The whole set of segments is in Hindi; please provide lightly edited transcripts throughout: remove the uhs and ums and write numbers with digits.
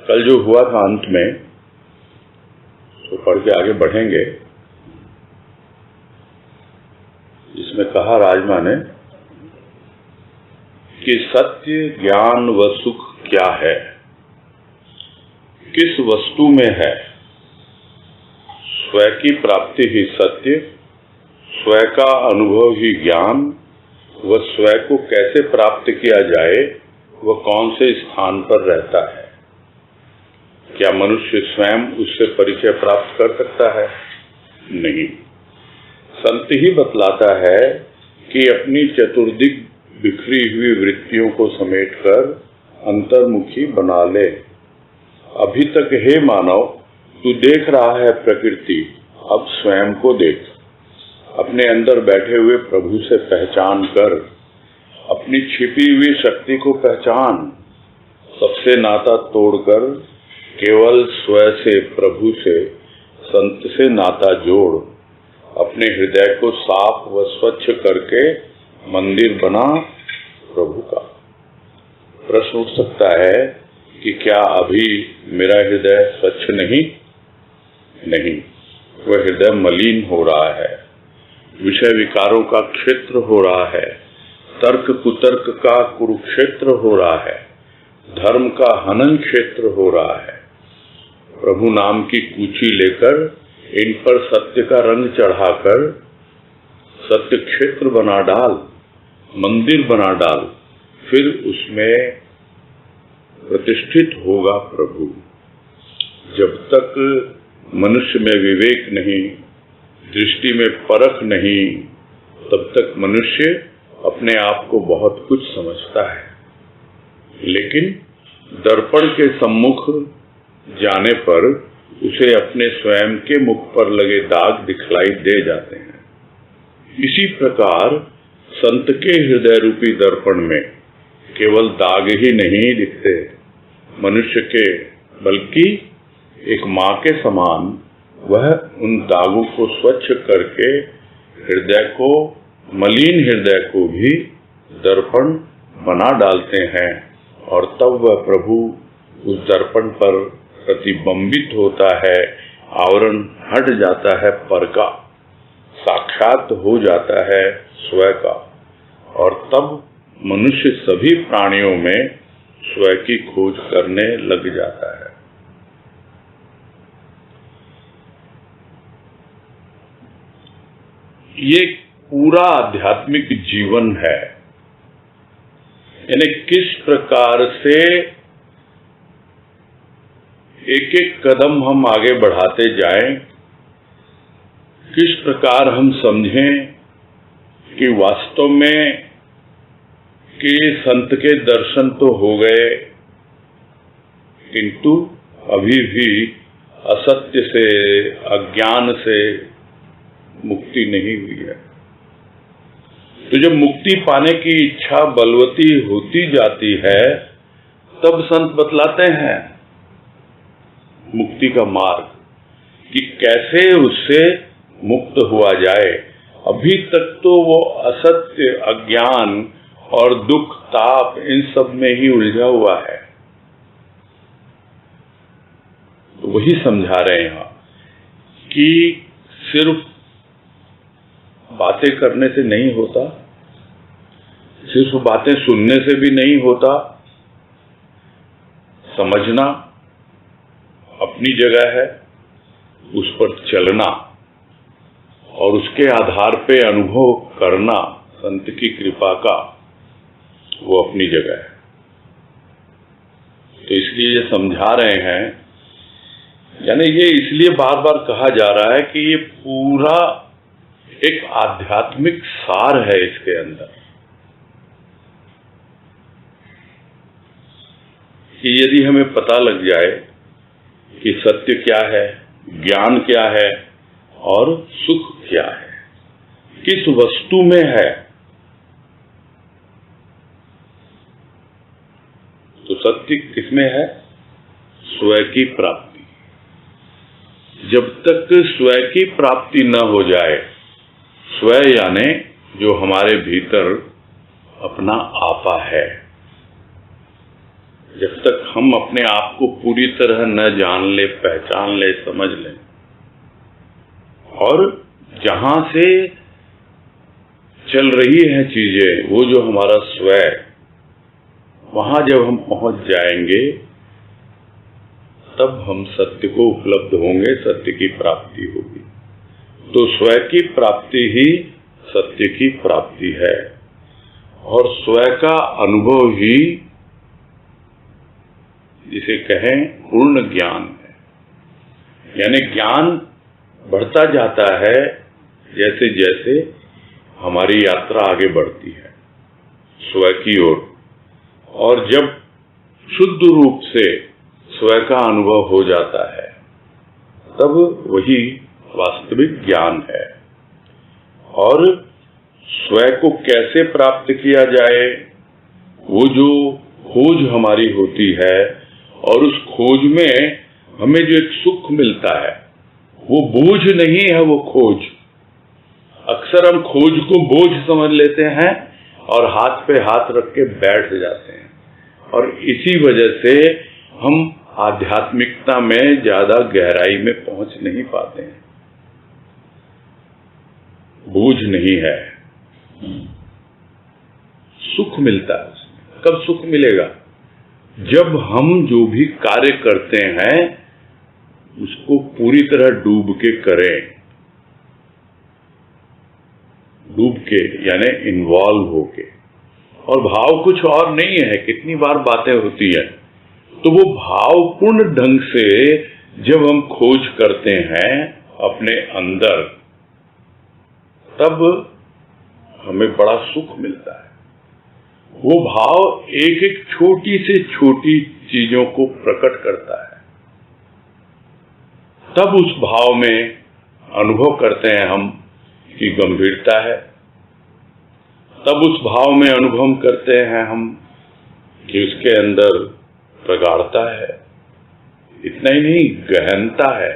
कल जो हुआ था अंत में, तो पढ़ के आगे बढ़ेंगे। इसमें कहा राजमा ने कि सत्य, ज्ञान व सुख क्या है, किस वस्तु में है। स्व की प्राप्ति ही सत्य, स्व का अनुभव ही ज्ञान, व स्व को कैसे प्राप्त किया जाए, वह कौन से स्थान पर रहता है। क्या मनुष्य स्वयं उससे परिचय प्राप्त कर सकता है? नहीं। संत ही बतलाता है कि अपनी चतुर्दिक बिखरी हुई वृत्तियों को समेटकर अंतर्मुखी बना ले। अभी तक हे मानव, तू देख रहा है प्रकृति, अब स्वयं को देख। अपने अंदर बैठे हुए प्रभु से पहचान कर, अपनी छिपी हुई शक्ति को पहचान। सबसे नाता तोड़कर केवल स्व से, प्रभु से, संत से नाता जोड़। अपने हृदय को साफ व स्वच्छ करके मंदिर बना प्रभु का। प्रश्न उठ सकता है कि क्या अभी मेरा हृदय स्वच्छ नहीं? नहीं, वह हृदय मलिन हो रहा है, विषय विकारों का क्षेत्र हो रहा है, तर्क कुतर्क का कुरुक्षेत्र हो रहा है, धर्म का हनन क्षेत्र हो रहा है। प्रभु नाम की कूची लेकर इन पर सत्य का रंग चढ़ाकर सत्य क्षेत्र बना डाल, मंदिर बना डाल, फिर उसमें प्रतिष्ठित होगा प्रभु। जब तक मनुष्य में विवेक नहीं, दृष्टि में परख नहीं, तब तक मनुष्य अपने आप को बहुत कुछ समझता है, लेकिन दर्पण के सम्मुख जाने पर उसे अपने स्वयं के मुख पर लगे दाग दिखलाई दे जाते हैं। इसी प्रकार संत के हृदय रूपी दर्पण में केवल दाग ही नहीं दिखते मनुष्य के, बल्कि एक माँ के समान वह उन दागों को स्वच्छ करके हृदय को, मलिन हृदय को भी दर्पण बना डालते हैं, और तब वह प्रभु उस दर्पण पर प्रतिबिंबित होता है। आवरण हट जाता है पर का, साक्षात हो जाता है स्व का, और तब मनुष्य सभी प्राणियों में स्व की खोज करने लग जाता है। ये पूरा आध्यात्मिक जीवन है। यानी किस प्रकार से एक एक कदम हम आगे बढ़ाते जाएं, किस प्रकार हम समझें कि वास्तव में कि संत के दर्शन तो हो गए, किंतु अभी भी असत्य से, अज्ञान से मुक्ति नहीं हुई है। तो जब मुक्ति पाने की इच्छा बलवती होती जाती है, तब संत बतलाते हैं मुक्ति का मार्ग, कि कैसे उससे मुक्त हुआ जाए। अभी तक तो वो असत्य, अज्ञान और दुख, ताप, इन सब में ही उलझा हुआ है। तो वही समझा रहे हैं यहाँ कि सिर्फ बातें करने से नहीं होता, सिर्फ बातें सुनने से भी नहीं होता। समझना अपनी जगह है, उस पर चलना और उसके आधार पे अनुभव करना संत की कृपा का, वो अपनी जगह है। तो इसलिए ये समझा रहे हैं, यानी ये इसलिए बार बार कहा जा रहा है कि ये पूरा एक आध्यात्मिक सार है इसके अंदर, कि यदि हमें पता लग जाए कि सत्य क्या है, ज्ञान क्या है और सुख क्या है, किस वस्तु में है, तो सत्य किसमें है? स्व की प्राप्ति। जब तक स्व की प्राप्ति न हो जाए, स्व यानी जो हमारे भीतर अपना आपा है, जब तक हम अपने आप को पूरी तरह न जान ले, पहचान ले, समझ लें, और जहां से चल रही है चीजें, वो जो हमारा स्वयं, वहां जब हम पहुंच जाएंगे तब हम सत्य को उपलब्ध होंगे, सत्य की प्राप्ति होगी। तो स्वयं की प्राप्ति ही सत्य की प्राप्ति है, और स्वयं का अनुभव ही जिसे कहें पूर्ण ज्ञान है। यानी ज्ञान बढ़ता जाता है जैसे जैसे हमारी यात्रा आगे बढ़ती है स्वयं की ओर, और जब शुद्ध रूप से स्वयं का अनुभव हो जाता है तब वही वास्तविक ज्ञान है। और स्वयं को कैसे प्राप्त किया जाए, वो जो खोज हमारी होती है, और उस खोज में हमें जो एक सुख मिलता है, वो बोझ नहीं है, वो खोज। अक्सर हम खोज को बोझ समझ लेते हैं और हाथ पे हाथ रख के बैठ जाते हैं, और इसी वजह से हम आध्यात्मिकता में ज्यादा गहराई में पहुंच नहीं पाते हैं। बोझ नहीं है, सुख मिलता है। कब सुख मिलेगा? जब हम जो भी कार्य करते हैं उसको पूरी तरह डूब के करें, डूब के यानी इन्वॉल्व होके। और भाव कुछ और नहीं है, कितनी बार बातें होती है, तो वो भावपूर्ण ढंग से जब हम खोज करते हैं अपने अंदर, तब हमें बड़ा सुख मिलता है। वो भाव एक एक छोटी से छोटी चीजों को प्रकट करता है। तब उस भाव में अनुभव करते हैं हम कि गंभीरता है, तब उस भाव में अनुभव करते हैं हम कि उसके अंदर प्रगाढ़ता है। इतना ही नहीं, गहनता है,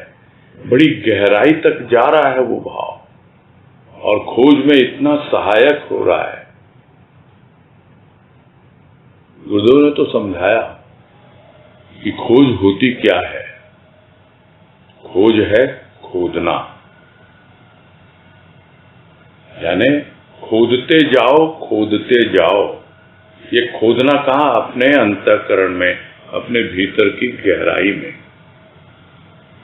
बड़ी गहराई तक जा रहा है वो भाव, और खोज में इतना सहायक हो रहा है। गुरुदेव ने तो समझाया कि खोज होती क्या है। खोज है खोदना, यानी खोदते जाओ, खोदते जाओ। ये खोदना कहाँ? अपने अंतःकरण में, अपने भीतर की गहराई में।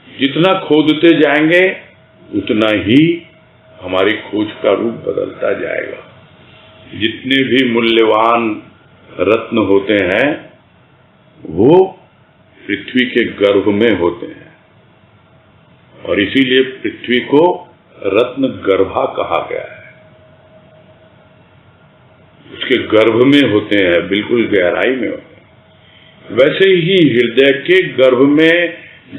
जितना खोदते जाएंगे उतना ही हमारी खोज का रूप बदलता जाएगा। जितने भी मूल्यवान रत्न होते हैं वो पृथ्वी के गर्भ में होते हैं, और इसीलिए पृथ्वी को रत्न गर्भा कहा गया है। उसके गर्भ में होते हैं, बिल्कुल गहराई में होते हैं। वैसे ही हृदय के गर्भ में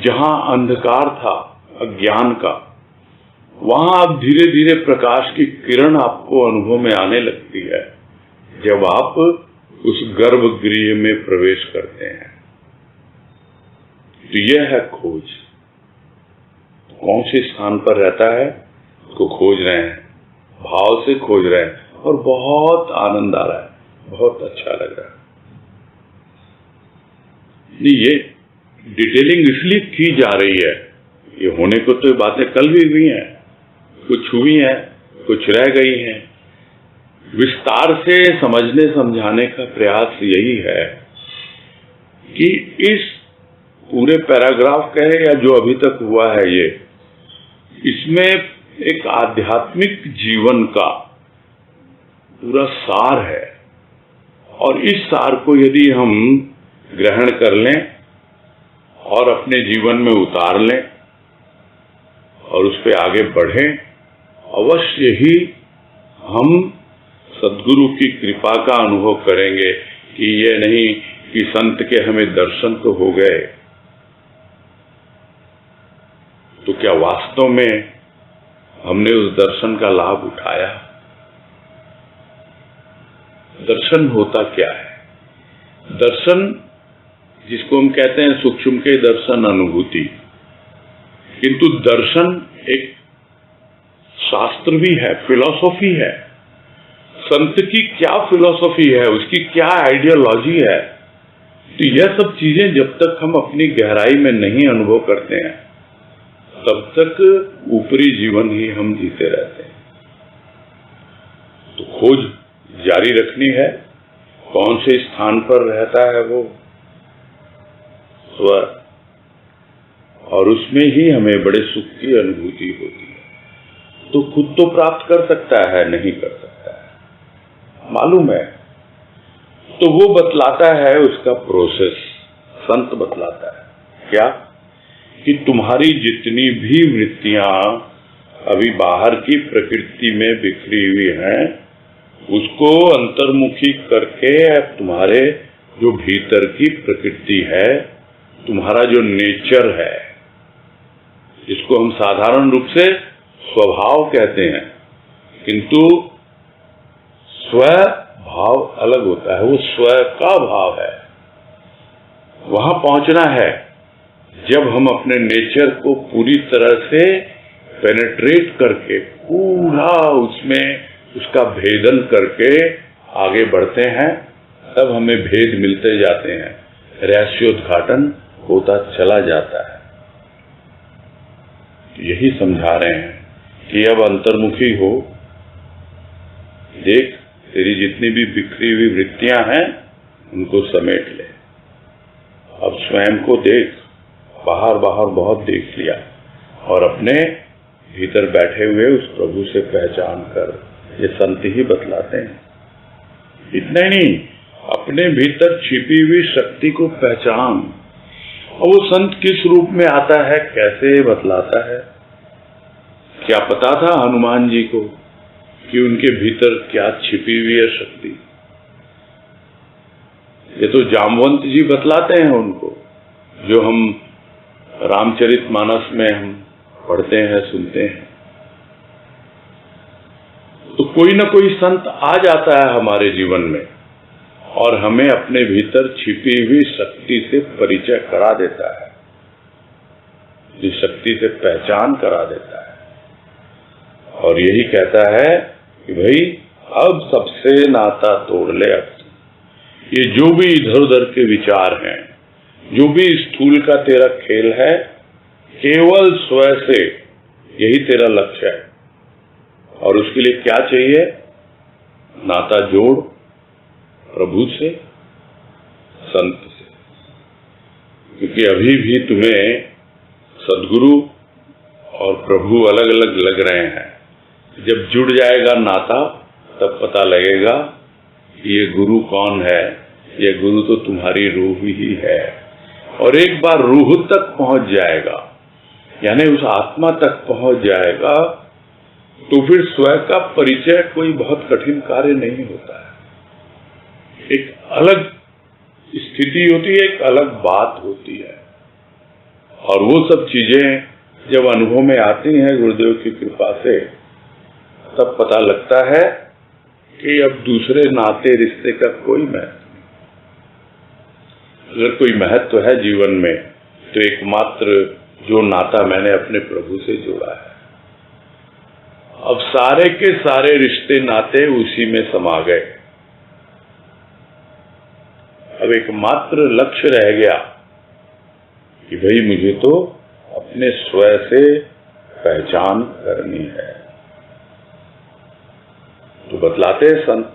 जहां अंधकार था अज्ञान का, वहां अब धीरे धीरे प्रकाश की किरण आपको अनुभव में आने लगती है जब आप उस गर्भगृह में प्रवेश करते हैं। तो यह है खोज। कौन से स्थान पर रहता है उसको खोज रहे हैं, भाव से खोज रहे हैं, और बहुत आनंद आ रहा है, बहुत अच्छा लग रहा है। ये डिटेलिंग इसलिए की जा रही है, ये होने को तो बातें कल भी हुई हैं, कुछ हुई हैं, कुछ रह गई हैं। विस्तार से समझने समझाने का प्रयास यही है कि इस पूरे पैराग्राफ कहे या जो अभी तक हुआ है, ये इसमें एक आध्यात्मिक जीवन का पूरा सार है, और इस सार को यदि हम ग्रहण कर लें और अपने जीवन में उतार लें और उस पर आगे बढ़ें, अवश्य ही हम सद्गुरु की कृपा का अनुभव करेंगे कि ये नहीं कि संत के हमें दर्शन तो हो गए, तो क्या वास्तव में हमने उस दर्शन का लाभ उठाया? दर्शन होता क्या है? दर्शन जिसको हम कहते हैं सूक्ष्म के दर्शन, अनुभूति, किंतु दर्शन एक शास्त्र भी है, फिलॉसफी है। संत की क्या फिलॉसफी है, उसकी क्या आइडियोलॉजी है, तो यह सब चीजें जब तक हम अपनी गहराई में नहीं अनुभव करते हैं तब तक ऊपरी जीवन ही हम जीते रहते हैं। तो खोज जारी रखनी है। कौन से स्थान पर रहता है वो स्व, और उसमें ही हमें बड़े सुख की अनुभूति होती है। तो खुद तो प्राप्त कर सकता है, नहीं कर सकता है, मालूम है। तो वो बतलाता है उसका प्रोसेस, संत बतलाता है क्या, कि तुम्हारी जितनी भी वृत्तियां अभी बाहर की प्रकृति में बिखरी हुई हैं, उसको अंतर्मुखी करके तुम्हारे जो भीतर की प्रकृति है, तुम्हारा जो नेचर है, जिसको हम साधारण रूप से स्वभाव कहते हैं, किंतु स्व भाव अलग होता है, वो स्व का भाव है। वहां पहुंचना है जब हम अपने नेचर को पूरी तरह से पेनेट्रेट करके, पूरा उसमें उसका भेदन करके आगे बढ़ते हैं, तब हमें भेद मिलते जाते हैं, रहस्योद्घाटन होता चला जाता है। यही समझा रहे हैं कि अब अंतर्मुखी हो, देख तेरी जितनी भी बिखरी हुई वृत्तियां हैं उनको समेट ले। अब स्वयं को देख, बाहर बाहर बहुत देख लिया, और अपने भीतर बैठे हुए उस प्रभु से पहचान कर, ये संत ही बतलाते हैं। इतना ही नहीं, अपने भीतर छिपी हुई शक्ति को पहचान। और वो संत किस रूप में आता है, कैसे बतलाता है। क्या पता था हनुमान जी को कि उनके भीतर क्या छिपी हुई है शक्ति? ये तो जामवंत जी बतलाते हैं उनको, जो हम रामचरितमानस में हम पढ़ते हैं, सुनते हैं। तो कोई ना कोई संत आ जाता है हमारे जीवन में और हमें अपने भीतर छिपी हुई शक्ति से परिचय करा देता है, जिस शक्ति से पहचान करा देता है, और यही कहता है कि भाई अब सबसे नाता तोड़ ले। अब ये जो भी इधर उधर के विचार हैं, जो भी स्थूल का तेरा खेल है, केवल स्व से यही तेरा लक्ष्य है। और उसके लिए क्या चाहिए? नाता जोड़ प्रभु से, संत से। क्योंकि अभी भी तुम्हें सद्गुरु और प्रभु अलग अलग लग रहे हैं। जब जुड़ जाएगा नाता तब पता लगेगा ये गुरु कौन है। ये गुरु तो तुम्हारी रूह ही है। और एक बार रूह तक पहुंच जाएगा, यानी उस आत्मा तक पहुंच जाएगा, तो फिर स्वयं का परिचय कोई बहुत कठिन कार्य नहीं होता है। एक अलग स्थिति होती है, एक अलग बात होती है। और वो सब चीजें जब अनुभव में आती हैं गुरुदेव की कृपा से, तब पता लगता है कि अब दूसरे नाते रिश्ते का कोई महत्व नहीं। अगर कोई महत्व है जीवन में, तो एकमात्र जो नाता मैंने अपने प्रभु से जोड़ा है। अब सारे के सारे रिश्ते नाते उसी में समा गए। अब एकमात्र लक्ष्य रह गया कि भाई मुझे तो अपने स्वयं से पहचान करनी है। तो बतलाते हैं संत,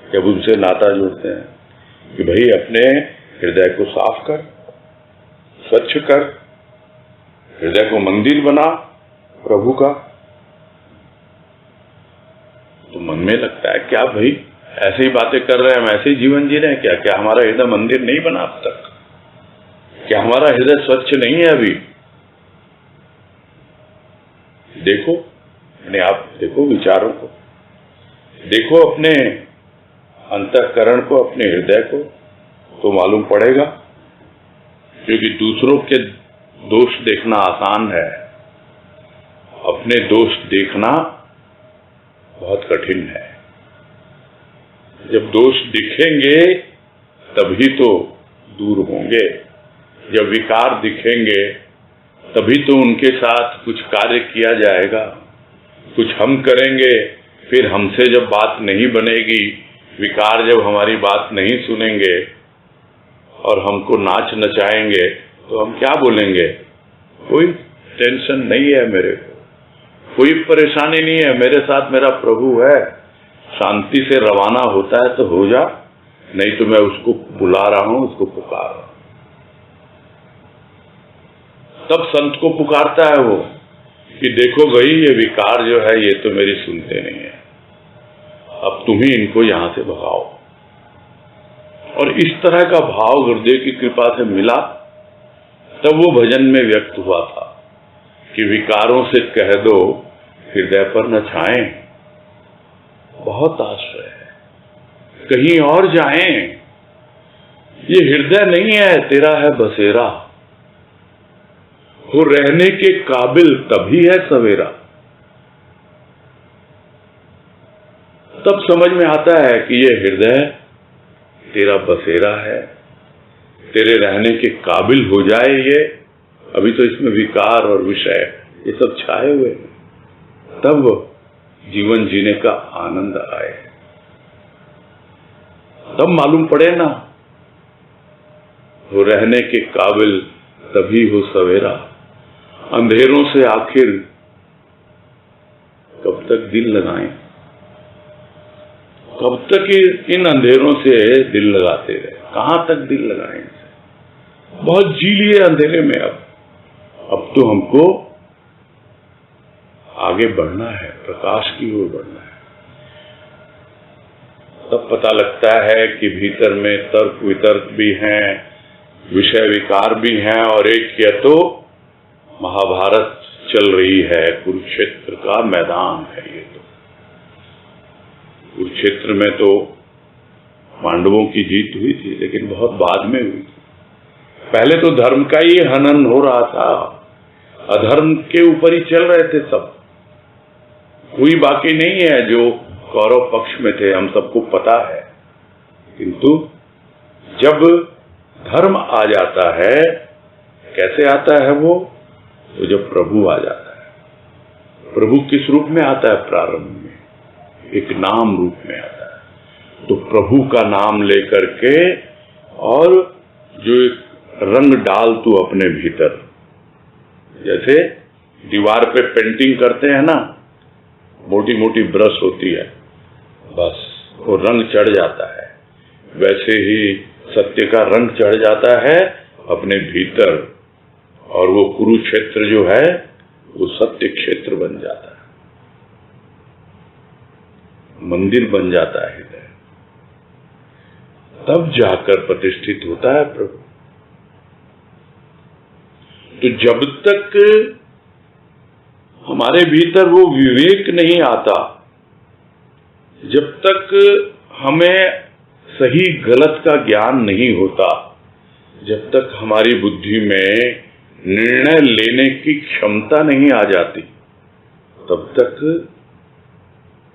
जब उनसे नाता जोड़ते हैं कि भाई अपने हृदय को साफ कर, स्वच्छ कर, हृदय को मंदिर बना प्रभु का। तो मन में लगता है क्या भाई ऐसे ही बातें कर रहे हैं, हम ऐसे ही जीवन जी रहे हैं क्या? क्या हमारा हृदय मंदिर नहीं बना अब तक? क्या हमारा हृदय स्वच्छ नहीं है अभी? देखो, यानी आप देखो विचारों को, देखो अपने अंतःकरण को, अपने हृदय को, तो मालूम पड़ेगा। क्योंकि दूसरों के दोष देखना आसान है, अपने दोष देखना बहुत कठिन है। जब दोष दिखेंगे तभी तो दूर होंगे, जब विकार दिखेंगे तभी तो उनके साथ कुछ कार्य किया जाएगा, कुछ हम करेंगे। फिर हमसे जब बात नहीं बनेगी, विकार जब हमारी बात नहीं सुनेंगे और हमको नाच नचाएंगे तो हम क्या बोलेंगे? कोई टेंशन नहीं है मेरे को, कोई परेशानी नहीं है, मेरे साथ मेरा प्रभु है, शांति से रवाना होता है तो हो जा, नहीं तो मैं उसको बुला रहा हूं, उसको पुकार रहा हूं। तब संत को पुकारता है वो कि देखो भाई, ये विकार जो है ये तो मेरी सुनते नहीं है, अब तुम ही इनको यहां से भगाओ। और इस तरह का भाव गुरुदेव की कृपा से मिला, तब वो भजन में व्यक्त हुआ था कि विकारों से कह दो हृदय पर न छाएं, बहुत आश्रय है, कहीं और जाएं, ये हृदय नहीं है तेरा है बसेरा, वो रहने के काबिल तभी है सवेरा। तब समझ में आता है कि ये हृदय तेरा बसेरा है, तेरे रहने के काबिल हो जाए ये, अभी तो इसमें विकार और विषय ये सब छाए हुए हैं, तब जीवन जीने का आनंद आए, तब मालूम पड़े ना, वो रहने के काबिल तभी हो सवेरा, अंधेरों से आखिर कब तक दिल लगाएं, कब तक इन अंधेरों से दिल लगाते रहे, कहां तक दिल लगाएं? बहुत जी लिए अंधेरे में, अब तो हमको आगे बढ़ना है, प्रकाश की ओर बढ़ना है। तब पता लगता है कि भीतर में तर्क वितर्क भी हैं, विषय विकार भी हैं, और एक क्या तो महाभारत चल रही है, कुरुक्षेत्र का मैदान है ये तो। कुरुक्षेत्र में तो पांडवों की जीत हुई थी, लेकिन बहुत बाद में हुई थी। पहले तो धर्म का ही हनन हो रहा था, अधर्म के ऊपर ही चल रहे थे सब, कोई बाकी नहीं है जो कौरव पक्ष में थे, हम सबको पता है। किंतु जब धर्म आ जाता है, कैसे आता है वो? तो जब प्रभु आ जाता है। प्रभु किस रूप में आता है? प्रारंभ में एक नाम रूप में आता है। तो प्रभु का नाम लेकर के, और जो एक रंग डाल तू अपने भीतर, जैसे दीवार पे पेंटिंग करते हैं ना, मोटी मोटी ब्रश होती है, बस वो रंग चढ़ जाता है, वैसे ही सत्य का रंग चढ़ जाता है अपने भीतर, और वो कुरुक्षेत्र जो है वो सत्य क्षेत्र बन जाता है, मंदिर बन जाता है हृदय, तब जाकर प्रतिष्ठित होता है प्रभु। तो जब तक हमारे भीतर वो विवेक नहीं आता, जब तक हमें सही गलत का ज्ञान नहीं होता, जब तक हमारी बुद्धि में निर्णय लेने की क्षमता नहीं आ जाती, तब तक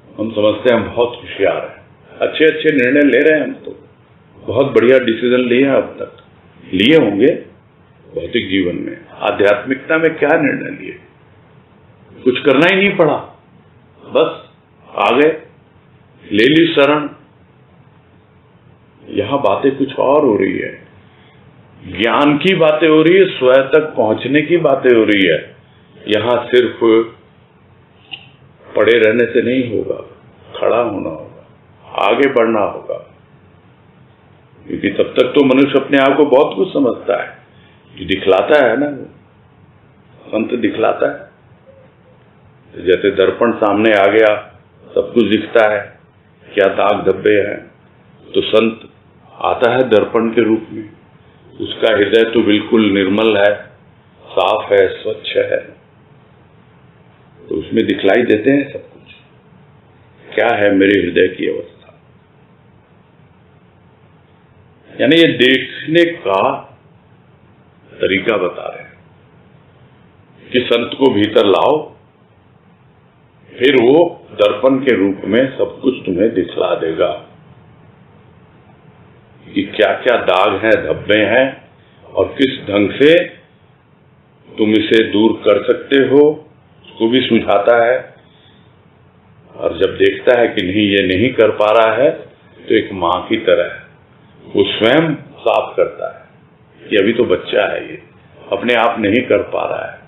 हम समझते हैं हम बहुत होशियार हैं, अच्छे अच्छे निर्णय ले रहे हैं, हम तो बहुत बढ़िया डिसीजन लिए हैं, अब तक लिए होंगे भौतिक जीवन में। आध्यात्मिकता में क्या निर्णय लिए? कुछ करना ही नहीं पड़ा, बस आ गए, ले ली शरण। यहां बातें कुछ और हो रही है, ज्ञान की बातें हो रही है, स्वयं तक पहुंचने की बातें हो रही है। यहां सिर्फ पड़े रहने से नहीं होगा, खड़ा होना होगा, आगे बढ़ना होगा, क्योंकि तब तक तो मनुष्य अपने आप को बहुत कुछ समझता है, जो दिखलाता है ना, संत दिखलाता है। जैसे दर्पण सामने आ गया, सब कुछ दिखता है, क्या दाग धब्बे हैं, तो संत आता है दर्पण के रूप में, उसका हृदय तो बिल्कुल निर्मल है, साफ है, स्वच्छ है, तो उसमें दिखलाई देते हैं सब कुछ, क्या है मेरे हृदय की अवस्था। यानी ये देखने का तरीका बता रहे हैं कि संत को भीतर लाओ, फिर वो दर्पण के रूप में सब कुछ तुम्हें दिखला देगा कि क्या क्या दाग हैं, धब्बे हैं, और किस ढंग से तुम इसे दूर कर सकते हो, उसको भी सुझाता है। और जब देखता है कि नहीं, ये नहीं कर पा रहा है, तो एक मां की तरह है, वो स्वयं साफ करता है कि अभी तो बच्चा है, ये अपने आप नहीं कर पा रहा है,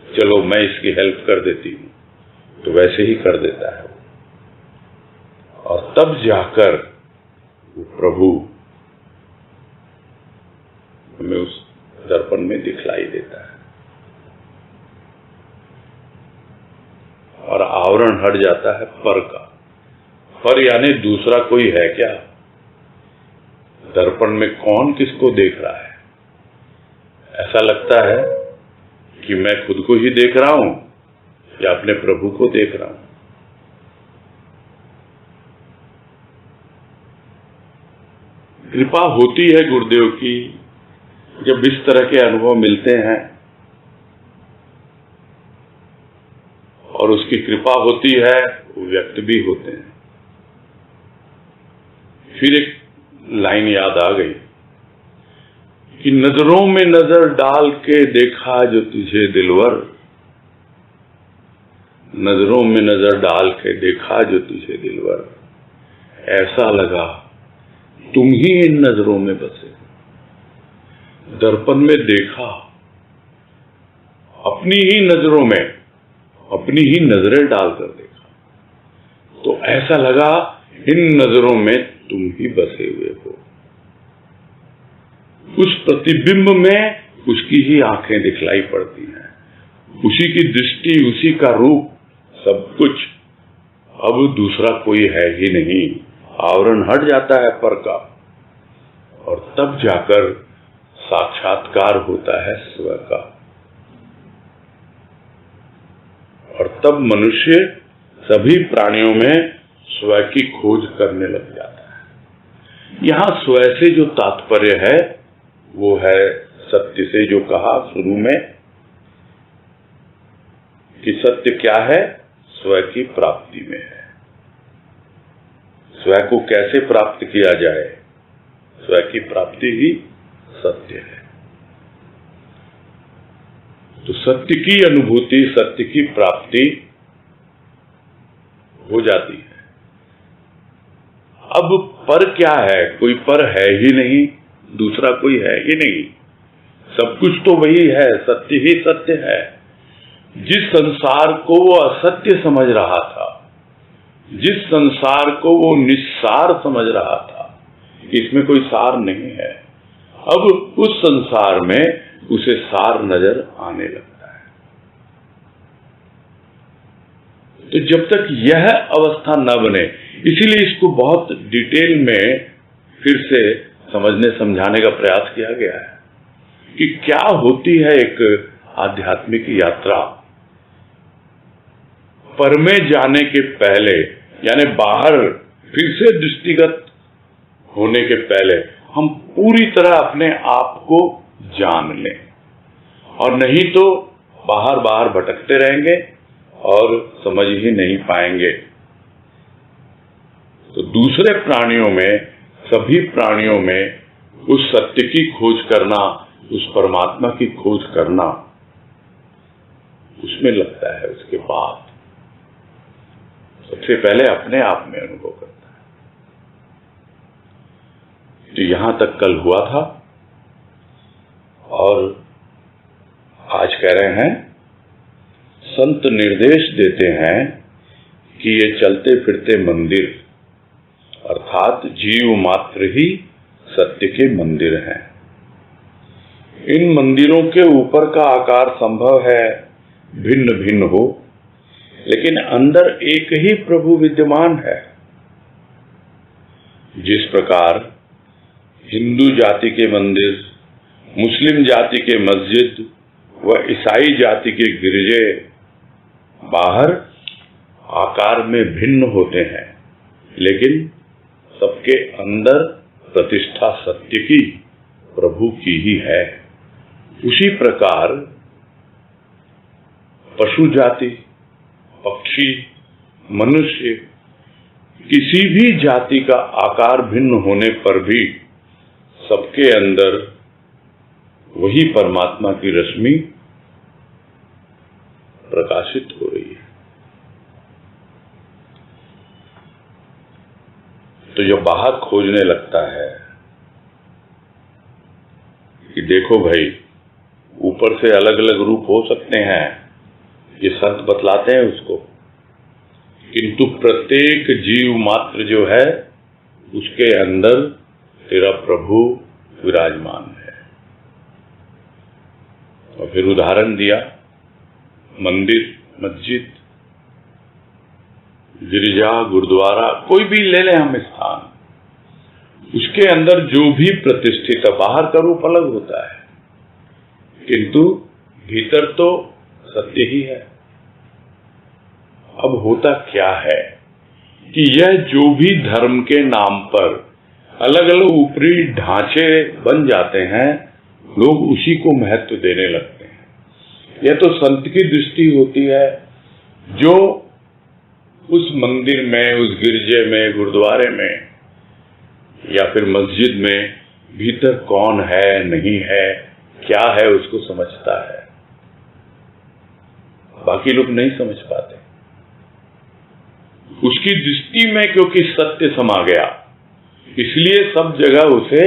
चलो मैं इसकी हेल्प कर देती हूँ, तो वैसे ही कर देता है। और तब जाकर वो प्रभु हमें उस दर्पण में दिखलाई देता है और आवरण हट जाता है पर का। पर यानी दूसरा कोई है क्या? दर्पण में कौन किसको देख रहा है? ऐसा लगता है कि मैं खुद को ही देख रहा हूं या अपने प्रभु को देख रहा हूं। कृपा होती है गुरुदेव की जब इस तरह के अनुभव मिलते हैं, और उसकी कृपा होती है वो व्यक्त भी होते हैं। फिर एक लाइन याद आ गई कि नजरों में नजर डाल के देखा जो तुझे दिलवर, नजरों में नजर डाल के देखा जो तुझे दिलवर, ऐसा लगा तुम ही इन नजरों में बसे। दर्पण में देखा, अपनी ही नजरों में अपनी ही नजरें डालकर देखा, तो ऐसा लगा इन नजरों में तुम ही बसे हुए हो। उस प्रतिबिंब में उसकी ही आंखें दिखलाई पड़ती हैं, उसी की दृष्टि, उसी का रूप, सब कुछ। अब दूसरा कोई है ही नहीं, आवरण हट जाता है पर का, और तब जाकर साक्षात्कार होता है स्व का। और तब मनुष्य सभी प्राणियों में स्व की खोज करने लग जाता है। यहां स्व से जो तात्पर्य है वो है सत्य से, जो कहा शुरू में कि सत्य क्या है? स्व की प्राप्ति में है। स्व को कैसे प्राप्त किया जाए? स्व की प्राप्ति ही सत्य है। तो सत्य की अनुभूति, सत्य की प्राप्ति हो जाती है। अब पर क्या है? कोई पर है ही नहीं, दूसरा कोई है ही नहीं, सब कुछ तो वही है, सत्य ही सत्य है। जिस संसार को वो असत्य समझ रहा था, जिस संसार को वो निस्सार समझ रहा था, इसमें कोई सार नहीं है, अब उस संसार में उसे सार नजर आने लगता है। तो जब तक यह अवस्था न बने, इसीलिए इसको बहुत डिटेल में फिर से समझने समझाने का प्रयास किया गया है कि क्या होती है एक आध्यात्मिक यात्रा। पर में जाने के पहले, यानी बाहर फिर से दृष्टिगत होने के पहले, हम पूरी तरह अपने आप को जान लें, और नहीं तो बाहर बाहर भटकते रहेंगे और समझ ही नहीं पाएंगे। तो दूसरे प्राणियों में, सभी प्राणियों में उस सत्य की खोज करना, उस परमात्मा की खोज करना, उसमें लगता है। उसके बाद सबसे पहले अपने आप में अनुभव करता है। तो यहां तक कल हुआ था, और आज कह रहे हैं, संत निर्देश देते हैं कि ये चलते फिरते मंदिर अर्थात जीव मात्र ही सत्य के मंदिर हैं। इन मंदिरों के ऊपर का आकार संभव है भिन्न भिन्न हो, लेकिन अंदर एक ही प्रभु विद्यमान है। जिस प्रकार हिंदू जाति के मंदिर, मुस्लिम जाति के मस्जिद व ईसाई जाति के गिरजे बाहर आकार में भिन्न होते हैं, लेकिन सबके अंदर प्रतिष्ठा सत्य की, प्रभु की ही है। उसी प्रकार पशु जाति, पक्षी, मनुष्य, किसी भी जाति का आकार भिन्न होने पर भी सबके अंदर वही परमात्मा की रश्मि प्रकाशित हो रही है। तो जो बाहर खोजने लगता है कि देखो भाई, ऊपर से अलग अलग रूप हो सकते हैं, ये संत बतलाते हैं उसको, किंतु प्रत्येक जीव मात्र जो है उसके अंदर तेरा प्रभु विराजमान है। और फिर उदाहरण दिया, मंदिर, मस्जिद, गिरजा, गुरुद्वारा, कोई भी ले लें हम स्थान, उसके अंदर जो भी प्रतिष्ठित है, बाहर का रूप अलग होता है किंतु भीतर तो सत्य ही है। अब होता क्या है कि यह जो भी धर्म के नाम पर अलग अलग ऊपरी ढांचे बन जाते हैं, लोग उसी को महत्व देने लगते हैं। यह तो संत की दृष्टि होती है जो उस मंदिर में, उस गिरजे में, गुरुद्वारे में या फिर मस्जिद में भीतर कौन है, नहीं है, क्या है, उसको समझता है। बाकी लोग नहीं समझ पाते। उसकी दृष्टि में क्योंकि सत्य समा गया, इसलिए सब जगह उसे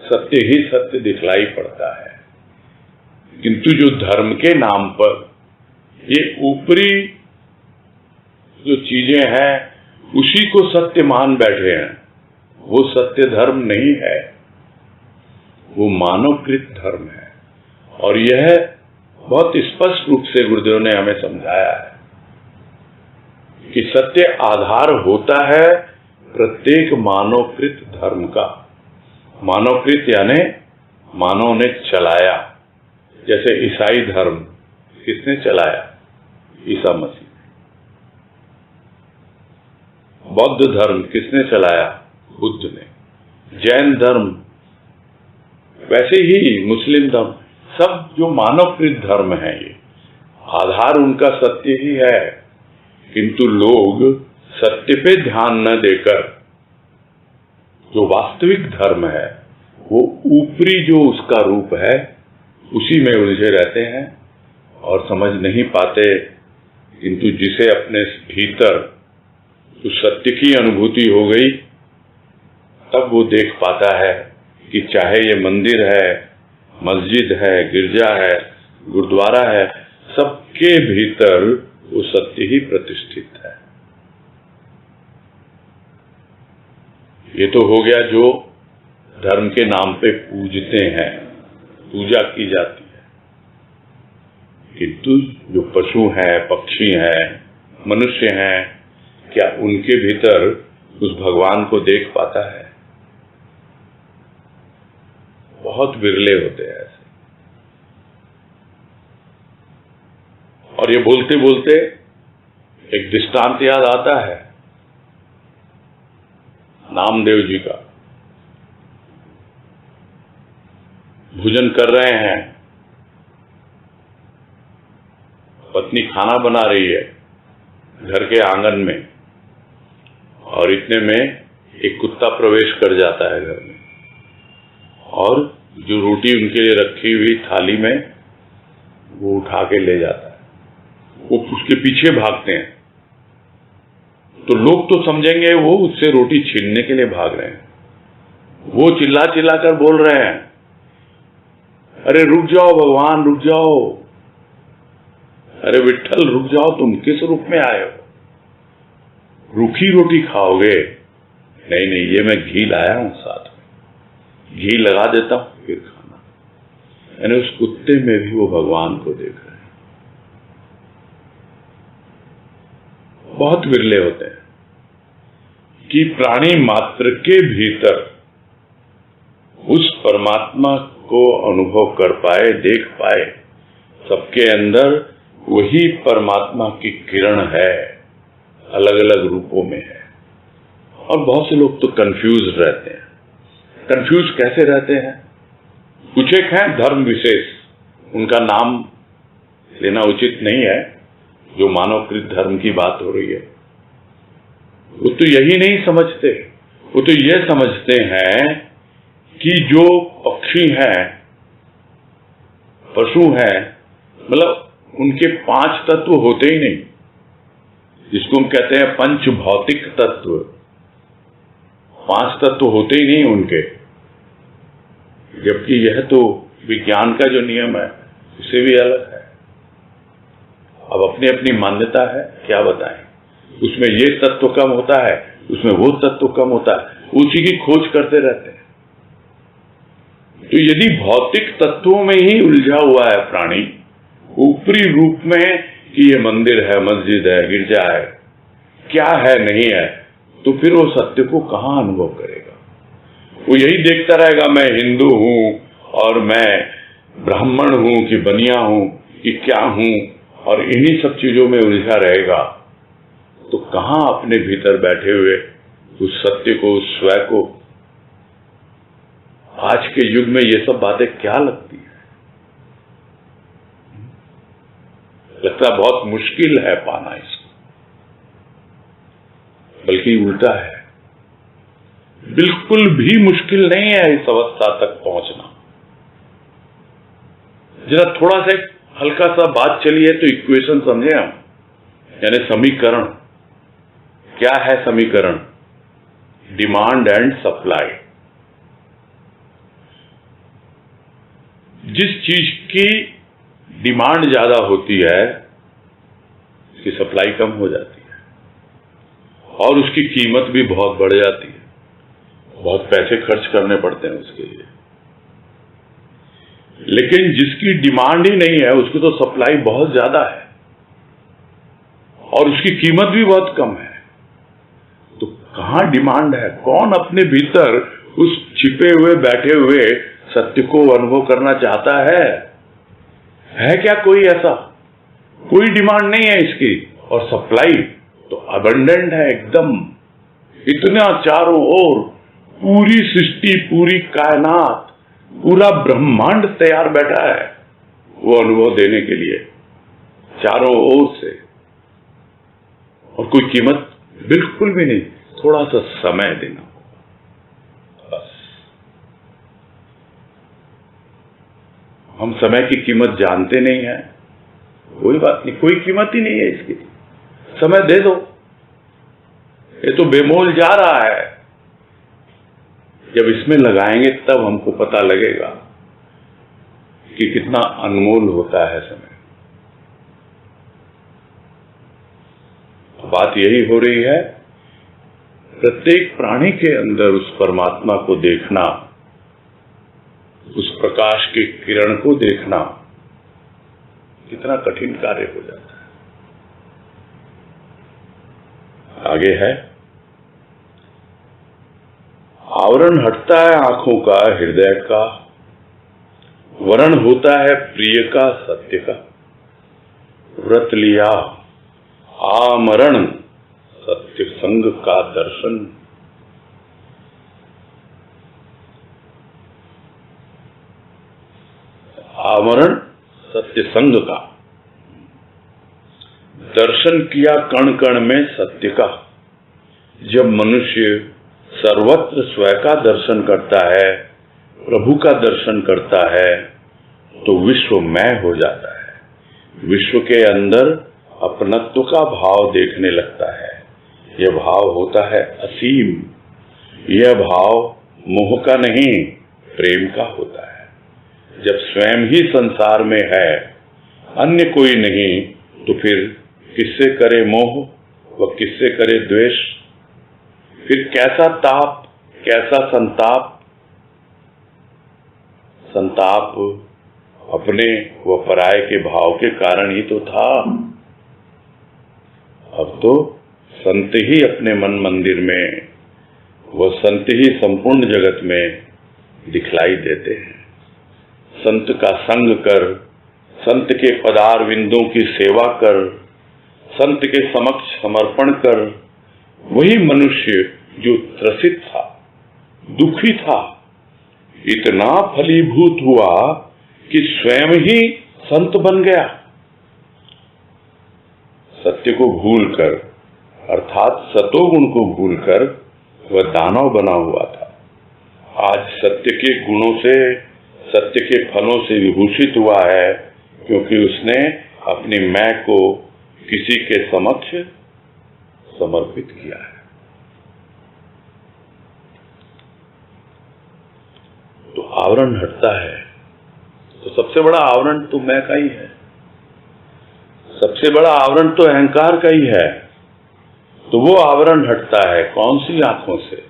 सत्य ही सत्य दिखलाई पड़ता है। किंतु जो धर्म के नाम पर ये ऊपरी जो चीजें हैं उसी को सत्य मान बैठे हैं, वो सत्य धर्म नहीं है, वो मानवकृत धर्म है। और यह बहुत स्पष्ट रूप से गुरुदेव ने हमें समझाया है कि सत्य आधार होता है प्रत्येक मानवकृत धर्म का। मानवकृत यानी मानव ने चलाया। जैसे ईसाई धर्म किसने चलाया? ईसा मसीह। बौद्ध धर्म किसने चलाया? बुद्ध ने। जैन धर्म, वैसे ही मुस्लिम धर्म, सब जो मानवकृत धर्म है, ये आधार उनका सत्य ही है। किंतु लोग सत्य पे ध्यान न देकर जो वास्तविक धर्म है, वो ऊपरी जो उसका रूप है उसी में उलझे रहते हैं और समझ नहीं पाते। किंतु जिसे अपने भीतर उस सत्य की अनुभूति हो गई, तब वो देख पाता है कि चाहे ये मंदिर है, मस्जिद है, गिरजा है, गुरुद्वारा है, सबके भीतर वो सत्य ही प्रतिष्ठित है। ये तो हो गया जो धर्म के नाम पे पूजते हैं, पूजा की जाती है। किंतु जो पशु हैं, पक्षी हैं, मनुष्य हैं, क्या उनके भीतर उस भगवान को देख पाता है? बहुत विरले होते हैं ऐसे। और ये बोलते बोलते एक दृष्टांत याद आता है नामदेव जी का। भोजन कर रहे हैं, पत्नी खाना बना रही है घर के आंगन में, और इतने में एक कुत्ता प्रवेश कर जाता है घर में और जो रोटी उनके लिए रखी हुई थाली में वो उठा के ले जाता है। वो उसके पीछे भागते हैं तो लोग तो समझेंगे वो उससे रोटी छीनने के लिए भाग रहे हैं। वो चिल्ला चिल्ला कर बोल रहे हैं, अरे रुक जाओ भगवान, रुक जाओ, अरे विट्ठल रुक जाओ, तुम किस रूप में आए हो? रूखी रोटी खाओगे? नहीं नहीं, ये मैं घी लाया हूं, साथ में घी लगा देता हूं फिर खाना। यानी उस कुत्ते में भी वो भगवान को देख रहे हैं। बहुत विरले होते हैं कि प्राणी मात्र के भीतर उस परमात्मा को अनुभव कर पाए, देख पाए। सबके अंदर वही परमात्मा की किरण है, अलग अलग रूपों में है। और बहुत से लोग तो कंफ्यूज रहते हैं। कंफ्यूज कैसे रहते हैं? कुछ एक हैं धर्म विशेष, उनका नाम लेना उचित नहीं है, जो मानवकृत धर्म की बात हो रही है। वो तो यही नहीं समझते, वो तो ये समझते हैं कि जो पक्षी हैं, पशु हैं, मतलब उनके 5 तत्व होते ही नहीं, जिसको हम कहते हैं पंच भौतिक तत्व। 5 तत्व होते ही नहीं उनके, जबकि यह तो विज्ञान का जो नियम है उससे भी अलग है। अब अपनी अपनी मान्यता है, क्या बताएं। उसमें ये तत्व कम होता है, उसमें वो तत्व कम होता है, उसी की खोज करते रहते हैं। तो यदि भौतिक तत्वों में ही उलझा हुआ है प्राणी, ऊपरी रूप में कि ये मंदिर है, मस्जिद है, गिरजा है, क्या है नहीं है, तो फिर वो सत्य को कहां अनुभव करेगा। वो यही देखता रहेगा मैं हिंदू हूं और मैं ब्राह्मण हूं कि बनिया हूं कि क्या हूं, और इन्हीं सब चीजों में उलझा रहेगा, तो कहां अपने भीतर बैठे हुए उस सत्य को, उस स्वयं को। आज के युग में ये सब बातें क्या लगती है, लगता है बहुत मुश्किल है पाना इसको, बल्कि उल्टा है, बिल्कुल भी मुश्किल नहीं है इस अवस्था तक पहुंचना। जरा थोड़ा सा हल्का सा बात चली है तो इक्वेशन समझे हम, यानी समीकरण। क्या है समीकरण? Demand and supply. जिस चीज की डिमांड ज्यादा होती है उसकी सप्लाई कम हो जाती है और उसकी कीमत भी बहुत बढ़ जाती है, बहुत पैसे खर्च करने पड़ते हैं उसके लिए। लेकिन जिसकी डिमांड ही नहीं है उसकी तो सप्लाई बहुत ज्यादा है और उसकी कीमत भी बहुत कम है। तो कहां डिमांड है? कौन अपने भीतर उस छिपे हुए बैठे हुए सत्य को अनुभव करना चाहता है? क्या कोई ऐसा? कोई डिमांड नहीं है इसकी, और सप्लाई तो अबंडेंट है एकदम। इतना चारों ओर पूरी सृष्टि, पूरी कायनात, पूरा ब्रह्मांड तैयार बैठा है वो अनुभव देने के लिए चारों ओर से, और कोई कीमत बिल्कुल भी नहीं, थोड़ा सा समय देना बस। हम समय की कीमत जानते नहीं है, कोई बात नहीं, कोई कीमत ही नहीं है इसकी, समय दे दो, ये तो बेमोल जा रहा है। जब इसमें लगाएंगे तब हमको पता लगेगा कि कितना अनमोल होता है समय। बात यही हो रही है, प्रत्येक प्राणी के अंदर उस परमात्मा को देखना, उस प्रकाश के किरण को देखना कितना कठिन कार्य हो जाता है। आगे है, आवरण हटता है आंखों का, हृदय का, वरण होता है प्रिय का, सत्य का। व्रत लिया आमरण, सत्य संग का दर्शन। आमरण सत्य संग का, दर्शन किया कण कण में सत्य का। जब मनुष्य सर्वत्र स्वयं का दर्शन करता है, प्रभु का दर्शन करता है, तो विश्वमय हो जाता है। विश्व के अंदर अपनत्व का भाव देखने लगता है। यह भाव होता है असीम। यह भाव मोह का नहीं, प्रेम का होता है। जब स्वयं ही संसार में है, अन्य कोई नहीं, तो फिर किससे करे मोह व किससे करे द्वेष? फिर कैसा ताप, कैसा संताप? संताप अपने व पराये के भाव के कारण ही तो था। अब तो संत ही अपने मन मंदिर में, वह संत ही संपूर्ण जगत में दिखलाई देते हैं। संत का संग कर, संत के पदार विंदों की सेवा कर, संत के समक्ष समर्पण कर। वही मनुष्य जो त्रसित था, दुखी था, इतना फलीभूत हुआ कि स्वयं ही संत बन गया। सत्य को भूलकर, अर्थात सतोगुण को भूलकर वह दानव बना हुआ था। आज सत्य के गुणों से, सत्य के फलों से विभूषित हुआ है, क्योंकि उसने अपनी मैं को किसी के समक्ष समर्पित किया है। तो आवरण हटता है, तो सबसे बड़ा आवरण तो मैं का ही है, सबसे बड़ा आवरण तो अहंकार का ही है। तो वो आवरण हटता है कौन सी आंखों से?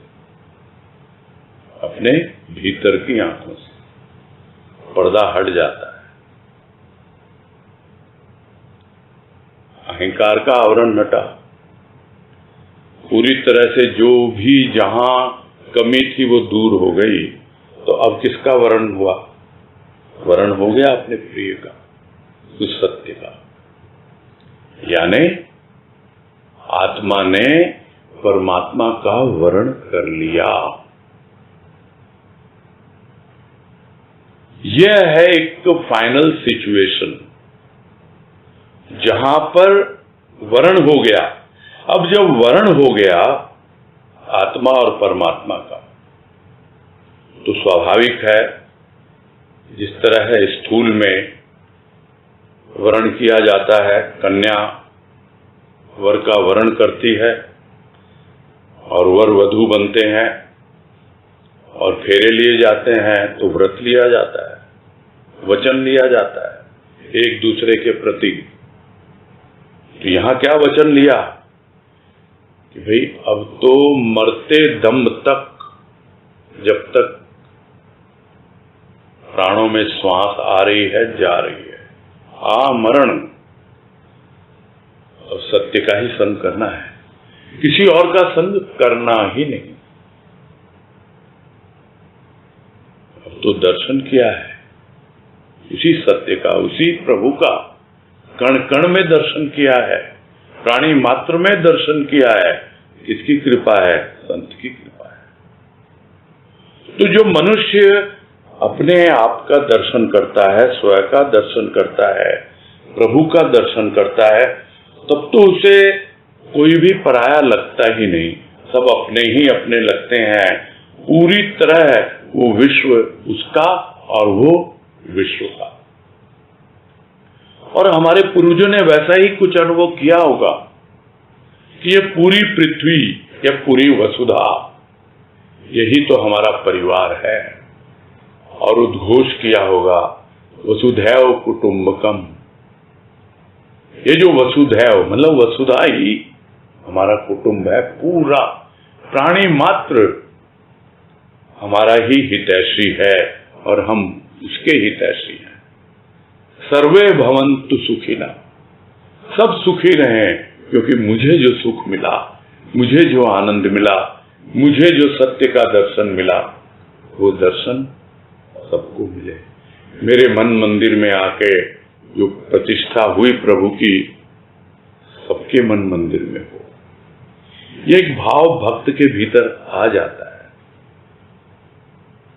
अपने भीतर की आंखों से पर्दा हट जाता है। अहंकार का आवरण हटा, पूरी तरह से जो भी जहां कमी थी वो दूर हो गई। तो अब किसका वरण हुआ? वरण हो गया अपने प्रिय का, उस सत्य का। यानी आत्मा ने परमात्मा का वरण कर लिया। यह है एक फाइनल सिचुएशन जहां पर वरण हो गया। अब जब वरण हो गया आत्मा और परमात्मा का, तो स्वाभाविक है जिस तरह है स्थूल में वरण किया जाता है, कन्या वर का वरण करती है और वर वधू बनते हैं और फेरे लिए जाते हैं, तो व्रत लिया जाता है, वचन लिया जाता है एक दूसरे के प्रति। तो यहां क्या वचन लिया कि भाई अब तो मरते दम तक, जब तक प्राणों में श्वास आ रही है जा रही है, मरण, अब सत्य का ही संग करना है, किसी और का संग करना ही नहीं। अब तो दर्शन किया है उसी सत्य का, उसी प्रभु का, कण कण में दर्शन किया है, प्राणी मात्र में दर्शन किया है। किसकी कृपा है? संत की कृपा है। तो जो मनुष्य अपने आप का दर्शन करता है, स्वयं का दर्शन करता है, प्रभु का दर्शन करता है, तब तो उसे कोई भी पराया लगता ही नहीं, सब अपने ही अपने लगते हैं। पूरी तरह वो विश्व उसका और वो विश्व का। और हमारे पूर्वजों ने वैसा ही कुछ अनुभव किया होगा कि ये पूरी पृथ्वी, ये पूरी वसुधा, यही तो हमारा परिवार है। और उद्घोष किया होगा वसुधैव कुटुंबकम। ये जो वसुधैव मतलब वसुधा ही हमारा कुटुंब है, पूरा प्राणी मात्र हमारा ही हितैषी है और हम उसके हितैषी हैं। सर्वे भवन्तु सुखिनः, सब सुखी रहें, क्योंकि मुझे जो सुख मिला, मुझे जो आनंद मिला, मुझे जो सत्य का दर्शन मिला, वो दर्शन सबको मिले। मेरे मन मंदिर में आके जो प्रतिष्ठा हुई प्रभु की, सबके मन मंदिर में हो। ये एक भाव भक्त के भीतर आ जाता है।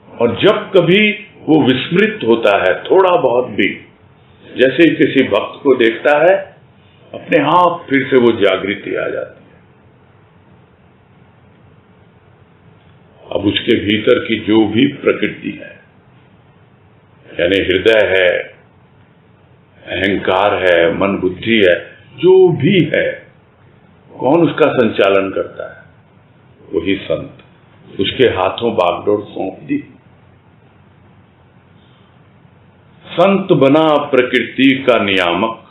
और जब कभी वो विस्मृत होता है थोड़ा बहुत भी, जैसे किसी भक्त को देखता है, अपने आप फिर से वो जागृति आ जाती है। अब उसके भीतर की जो भी प्रकृति है, यानी हृदय है, अहंकार है, मन बुद्धि है, जो भी है, कौन उसका संचालन करता है? वही संत। उसके हाथों बागडोर सौंप दी। संत बना प्रकृति का नियामक,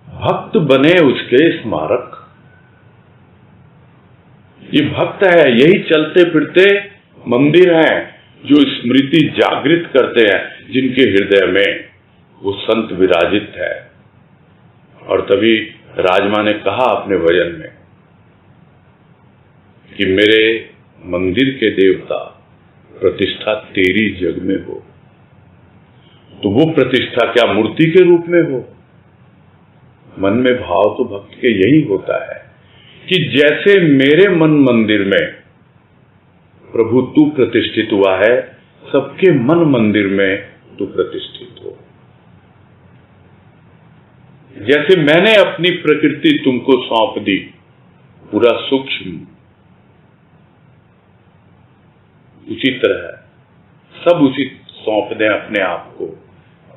भक्त बने उसके स्मारक। ये भक्त है, यही चलते फिरते मंदिर हैं जो स्मृति जागृत करते हैं, जिनके हृदय में वो संत विराजित है। और तभी राजमा ने कहा अपने भजन में कि मेरे मंदिर के देवता, प्रतिष्ठा तेरी जग में हो। तो वो प्रतिष्ठा क्या मूर्ति के रूप में हो? मन में भाव तो भक्त के यही होता है कि जैसे मेरे मन मंदिर में प्रभु तू प्रतिष्ठित हुआ है, सबके मन मंदिर में तू प्रतिष्ठित हो। जैसे मैंने अपनी प्रकृति तुमको सौंप दी, पूरा सूक्ष्म, उसी तरह सब उसी सौंप दें अपने आप को,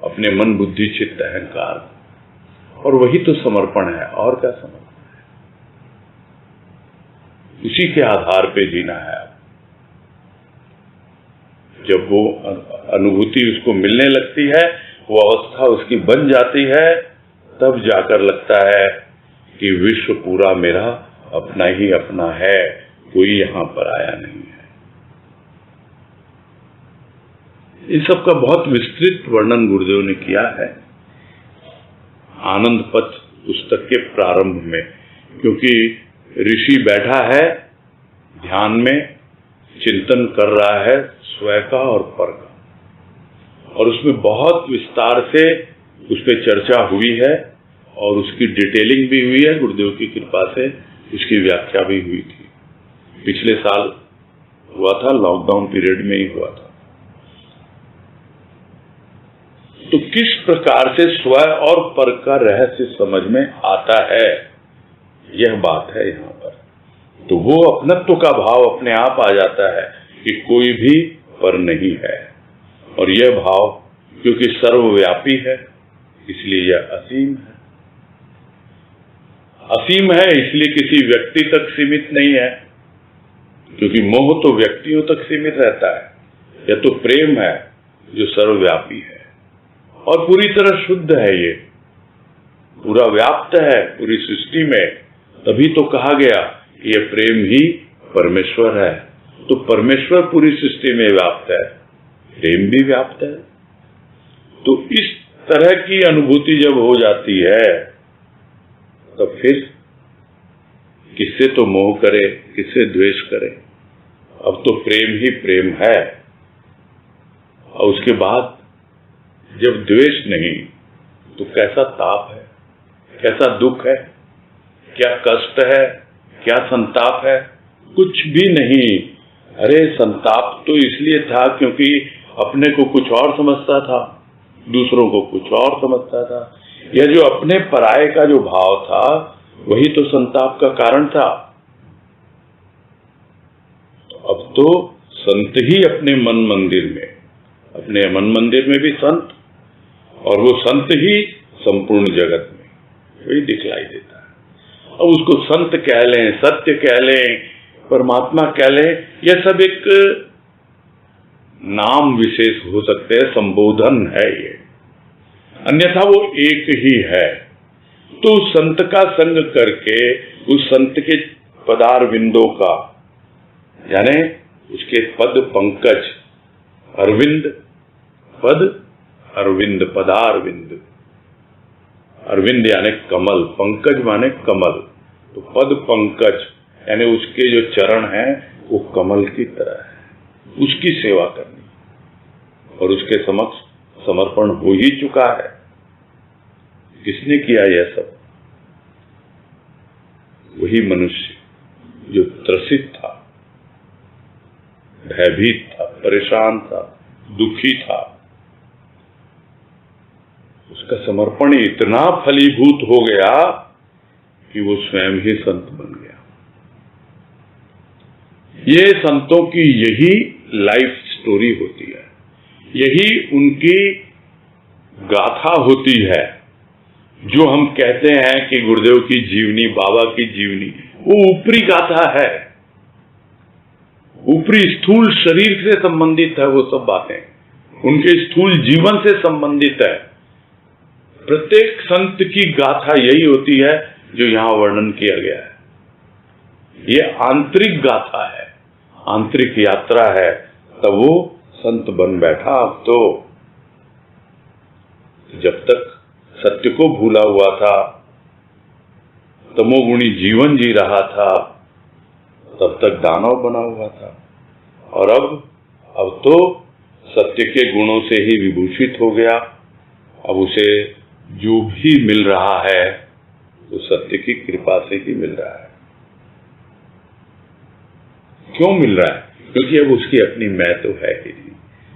अपने मन बुद्धि चित्त अहंकार। और वही तो समर्पण है, और क्या समर्पण है? उसी के आधार पे जीना है। जब वो अनुभूति उसको मिलने लगती है, वो अवस्था उसकी बन जाती है, तब जाकर लगता है कि विश्व पूरा मेरा अपना ही अपना है, कोई यहां पर आया नहीं है। इस सब का बहुत विस्तृत वर्णन गुरुदेव ने किया है आनंद पथ पुस्तक के प्रारंभ में, क्योंकि ऋषि बैठा है ध्यान में, चिंतन कर रहा है स्वयं का और पर का, और उसमें बहुत विस्तार से उस पर चर्चा हुई है और उसकी डिटेलिंग भी हुई है। गुरुदेव की कृपा से उसकी व्याख्या भी हुई थी। पिछले साल हुआ था, लॉकडाउन पीरियड में ही हुआ था। तो किस प्रकार से स्व और पर का रहस्य समझ में आता है, यह बात है यहाँ पर। तो वो अपनत्व का भाव अपने आप आ जाता है कि कोई भी पर नहीं है, और यह भाव क्योंकि सर्वव्यापी है इसलिए यह असीम है। असीम है इसलिए किसी व्यक्ति तक सीमित नहीं है, क्योंकि मोह तो व्यक्तियों तक सीमित रहता है। यह तो प्रेम है जो सर्वव्यापी है और पूरी तरह शुद्ध है, ये पूरा व्याप्त है पूरी सृष्टि में। तभी तो कहा गया कि यह प्रेम ही परमेश्वर है। तो परमेश्वर पूरी सृष्टि में व्याप्त है, प्रेम भी व्याप्त है। तो इस तरह की अनुभूति जब हो जाती है, तब फिर किससे तो मोह करे, किससे द्वेष करे। अब तो प्रेम ही प्रेम है, और उसके बाद जब द्वेष नहीं, तो कैसा ताप है, कैसा दुख है, क्या कष्ट है, क्या संताप है? कुछ भी नहीं। अरे संताप तो इसलिए था क्योंकि अपने को कुछ और समझता था, दूसरों को कुछ और समझता था। यह जो अपने पराये का जो भाव था, वही तो संताप का कारण था। अब तो संत ही अपने मन मंदिर में, अपने मन मंदिर में भी संत, और वो संत ही संपूर्ण जगत में, वही दिखलाई देता है। अब उसको संत कह लें, सत्य कह लें, परमात्मा कह लें, यह सब एक नाम विशेष हो सकते हैं, संबोधन है ये, अन्यथा वो एक ही है। तो उस संत का संग करके, उस संत के पदार विंदों का, यानी उसके पद पंकज, अरविंद पद, अरविंद पदारविंद, अरविंद यानी कमल, पंकज माने कमल, तो पद पंकज यानी उसके जो चरण हैं वो कमल की तरह है। उसकी सेवा करनी, और उसके समक्ष समर्पण हो ही चुका है। किसने किया यह सब? वही मनुष्य जो त्रसित था, भयभीत था, परेशान था, दुखी था। उसका समर्पण इतना फलीभूत हो गया कि वो स्वयं ही संत बन गया। ये संतों की यही लाइफ स्टोरी होती है, यही उनकी गाथा होती है। जो हम कहते हैं कि गुरुदेव की जीवनी, बाबा की जीवनी, वो ऊपरी गाथा है, ऊपरी स्थूल शरीर से संबंधित है। वो सब बातें उनके स्थूल जीवन से संबंधित है। प्रत्येक संत की गाथा यही होती है जो यहां वर्णन किया गया है। ये आंतरिक गाथा है, आंतरिक यात्रा है, तब वो संत बन बैठा। अब तो जब तक सत्य को भूला हुआ था, तमोगुणी जीवन जी रहा था, तब तक दानव बना हुआ था। और अब तो सत्य के गुणों से ही विभूषित हो गया। अब उसे जो भी मिल रहा है वो सत्य की कृपा से ही मिल रहा है। क्यों मिल रहा है? क्योंकि अब उसकी अपनी मैं तो है ही नहीं।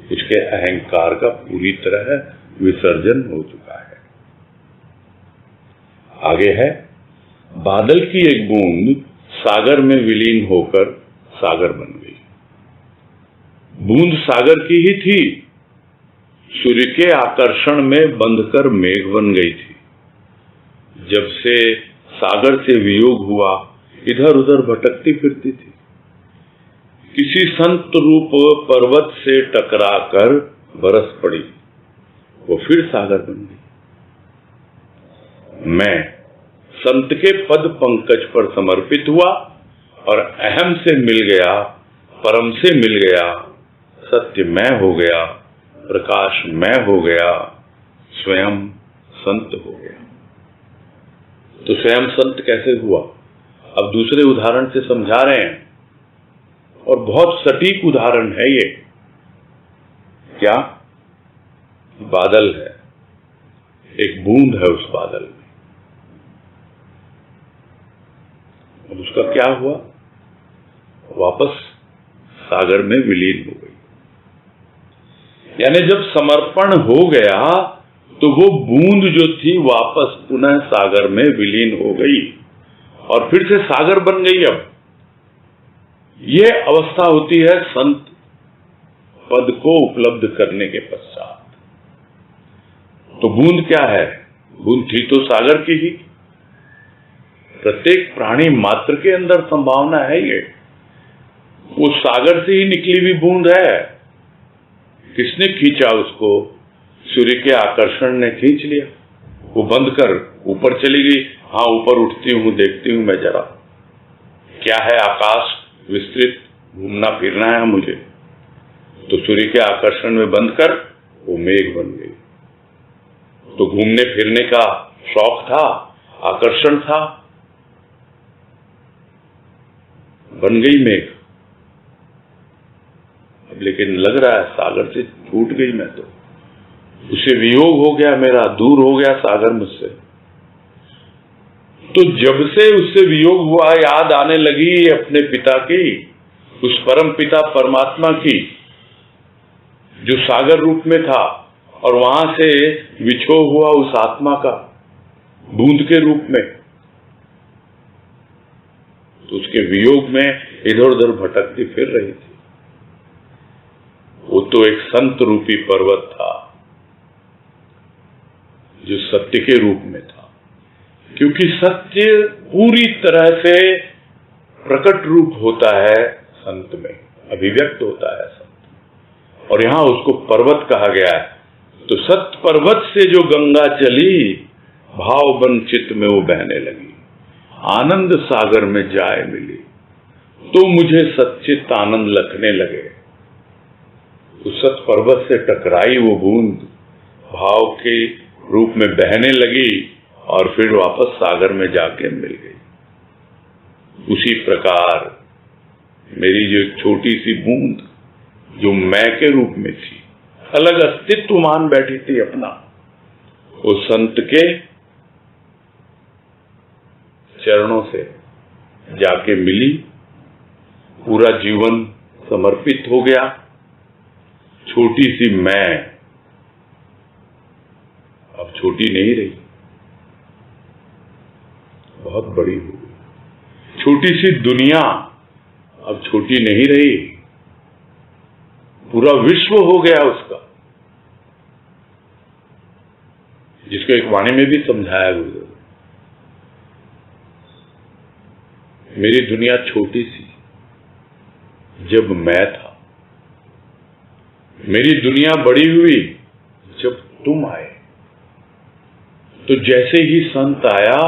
उसके अहंकार का पूरी तरह विसर्जन हो चुका है। आगे है, बादल की एक बूंद सागर में विलीन होकर सागर बन गई। बूंद सागर की ही थी, सूर्य के आकर्षण में बंधकर मेघ बन गई थी। जब से सागर से वियोग हुआ, इधर उधर भटकती फिरती थी। किसी संत रूप पर्वत से टकराकर बरस पड़ी, वो फिर सागर बन गई। मैं संत के पद पंकज पर समर्पित हुआ और अहम से मिल गया, परम से मिल गया, सत्य मैं हो गया, प्रकाश मैं हो गया, स्वयं संत हो गया। तो स्वयं संत कैसे हुआ, अब दूसरे उदाहरण से समझा रहे हैं, और बहुत सटीक उदाहरण है ये। क्या? बादल है, एक बूंद है उस बादल में, अब उसका क्या हुआ? वापस सागर में विलीन हो गई। यानी जब समर्पण हो गया तो वो बूंद जो थी वापस पुनः सागर में विलीन हो गई और फिर से सागर बन गई। अब ये अवस्था होती है संत पद को उपलब्ध करने के पश्चात। तो बूंद क्या है? बूंद थी तो सागर की ही। प्रत्येक प्राणी मात्र के अंदर संभावना है ये, वो सागर से ही निकली हुई बूंद है। किसने खींचा उसको? सूर्य के आकर्षण ने खींच लिया, वो बंद कर ऊपर चली गई। हाँ, ऊपर उठती हूं, देखती हूं मैं जरा, क्या है? आकाश विस्तृत, घूमना फिरना है मुझे। तो सूर्य के आकर्षण में बंद कर वो मेघ बन गई। तो घूमने फिरने का शौक था, आकर्षण था, बन गई मेघ। अब लेकिन लग रहा है सागर से छूट गई मैं, तो उसे वियोग हो गया मेरा, दूर हो गया सागर मुझसे। तो जब से उससे वियोग हुआ, याद आने लगी अपने पिता की, उस परम पिता परमात्मा की जो सागर रूप में था, और वहां से विछोह हुआ उस आत्मा का बूंद के रूप में, तो उसके वियोग में इधर उधर भटकती फिर रही थी। वो तो एक संत रूपी पर्वत था जो सत्य के रूप में था, क्योंकि सत्य पूरी तरह से प्रकट रूप होता है संत में, अभिव्यक्त होता है संत, और यहां उसको पर्वत कहा गया है। तो सत्य पर्वत से जो गंगा चली, भाव बन चित्त में वो बहने लगी, आनंद सागर में जाए मिली, तो मुझे सच्चित आनंद लखने लगे। उस सत पर्वत से टकराई वो बूंद, भाव के रूप में बहने लगी और फिर वापस सागर में जाके मिल गई। उसी प्रकार मेरी जो छोटी सी बूंद जो मैं के रूप में थी, अलग अस्तित्व मान बैठी थी अपना, वो संत के चरणों से जाके मिली, पूरा जीवन समर्पित हो गया। छोटी सी मैं अब छोटी नहीं रही, बहुत बड़ी हो गई। छोटी सी दुनिया अब छोटी नहीं रही, पूरा विश्व हो गया उसका, जिसको एक वाणी में भी समझाया गुरुदेव। मेरी दुनिया छोटी सी जब मैं था, मेरी दुनिया बड़ी हुई जब तुम आए। तो जैसे ही संत आया,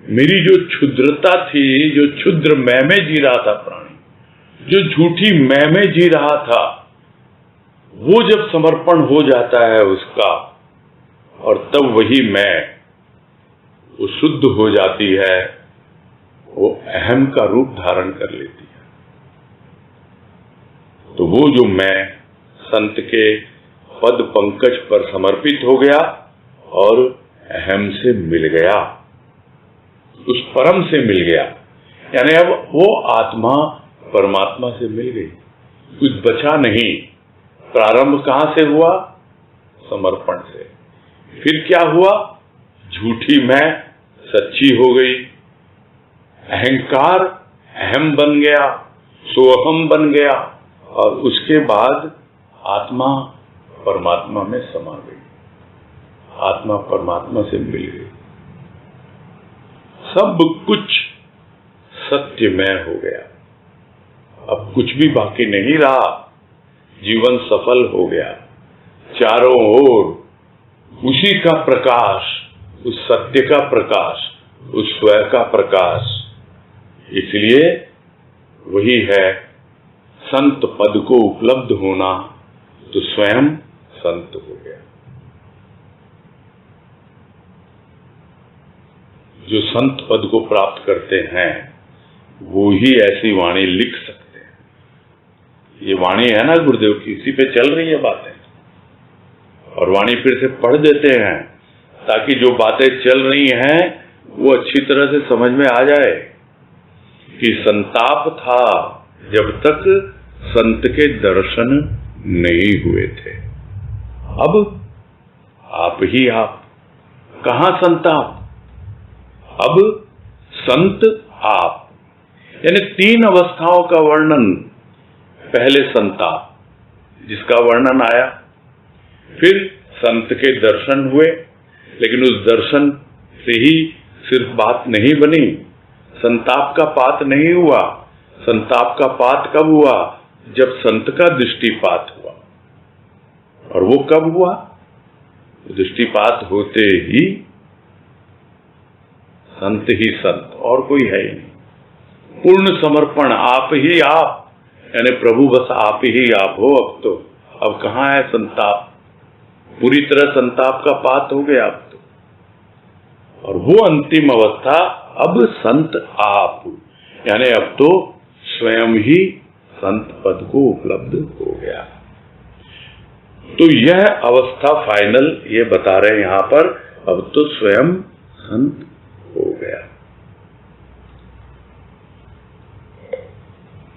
मेरी जो क्षुद्रता थी, जो क्षुद्र मैं में जी रहा था प्राणी, जो झूठी मैं में जी रहा था, वो जब समर्पण हो जाता है उसका, और तब वही मैं वो शुद्ध हो जाती है, वो अहम का रूप धारण कर लेती है। तो वो जो मैं संत के पद पंकज पर समर्पित हो गया और अहम से मिल गया, उस परम से मिल गया। यानी अब वो आत्मा परमात्मा से मिल गई, कुछ बचा नहीं। प्रारंभ कहां से हुआ? समर्पण से। फिर क्या हुआ? झूठी मैं सच्ची हो गई, अहंकार अहम बन गया, सोहम बन गया, और उसके बाद आत्मा परमात्मा में समा गई, आत्मा परमात्मा से मिल गई, सब कुछ सत्यमय हो गया। अब कुछ भी बाकी नहीं रहा, जीवन सफल हो गया। चारों ओर उसी का प्रकाश, उस सत्य का प्रकाश, उस स्वयं का प्रकाश। इसलिए वही है संत पद को उपलब्ध होना, तो स्वयं संत हो गया। जो संत पद को प्राप्त करते हैं वो ही ऐसी वाणी लिख सकते हैं। ये वाणी है ना गुरुदेव की, इसी पे चल रही है बातें, और वाणी फिर से पढ़ देते हैं ताकि जो बातें चल रही हैं वो अच्छी तरह से समझ में आ जाए कि संताप था जब तक संत के दर्शन नहीं हुए थे। अब आप ही आप, कहां संताप, अब संत आप। यानी तीन अवस्थाओं का वर्णन। पहले संताप जिसका वर्णन आया, फिर संत के दर्शन हुए, लेकिन उस दर्शन से ही सिर्फ बात नहीं बनी, संताप का पात नहीं हुआ। संताप का पात कब हुआ? जब संत का दृष्टिपात हुआ। और वो कब हुआ? दृष्टिपात होते ही संत ही संत, और कोई है ही नहीं। पूर्ण समर्पण, आप ही आप, यानी प्रभु बस आप ही आप हो। अब कहां है संताप? पूरी तरह संताप का पात हो गया अब तो। और वो अंतिम अवस्था अब संत आप, यानी अब तो स्वयं ही संत पद को उपलब्ध हो गया। तो यह अवस्था फाइनल ये बता रहे हैं यहां पर, अब तो स्वयं संत हो गया।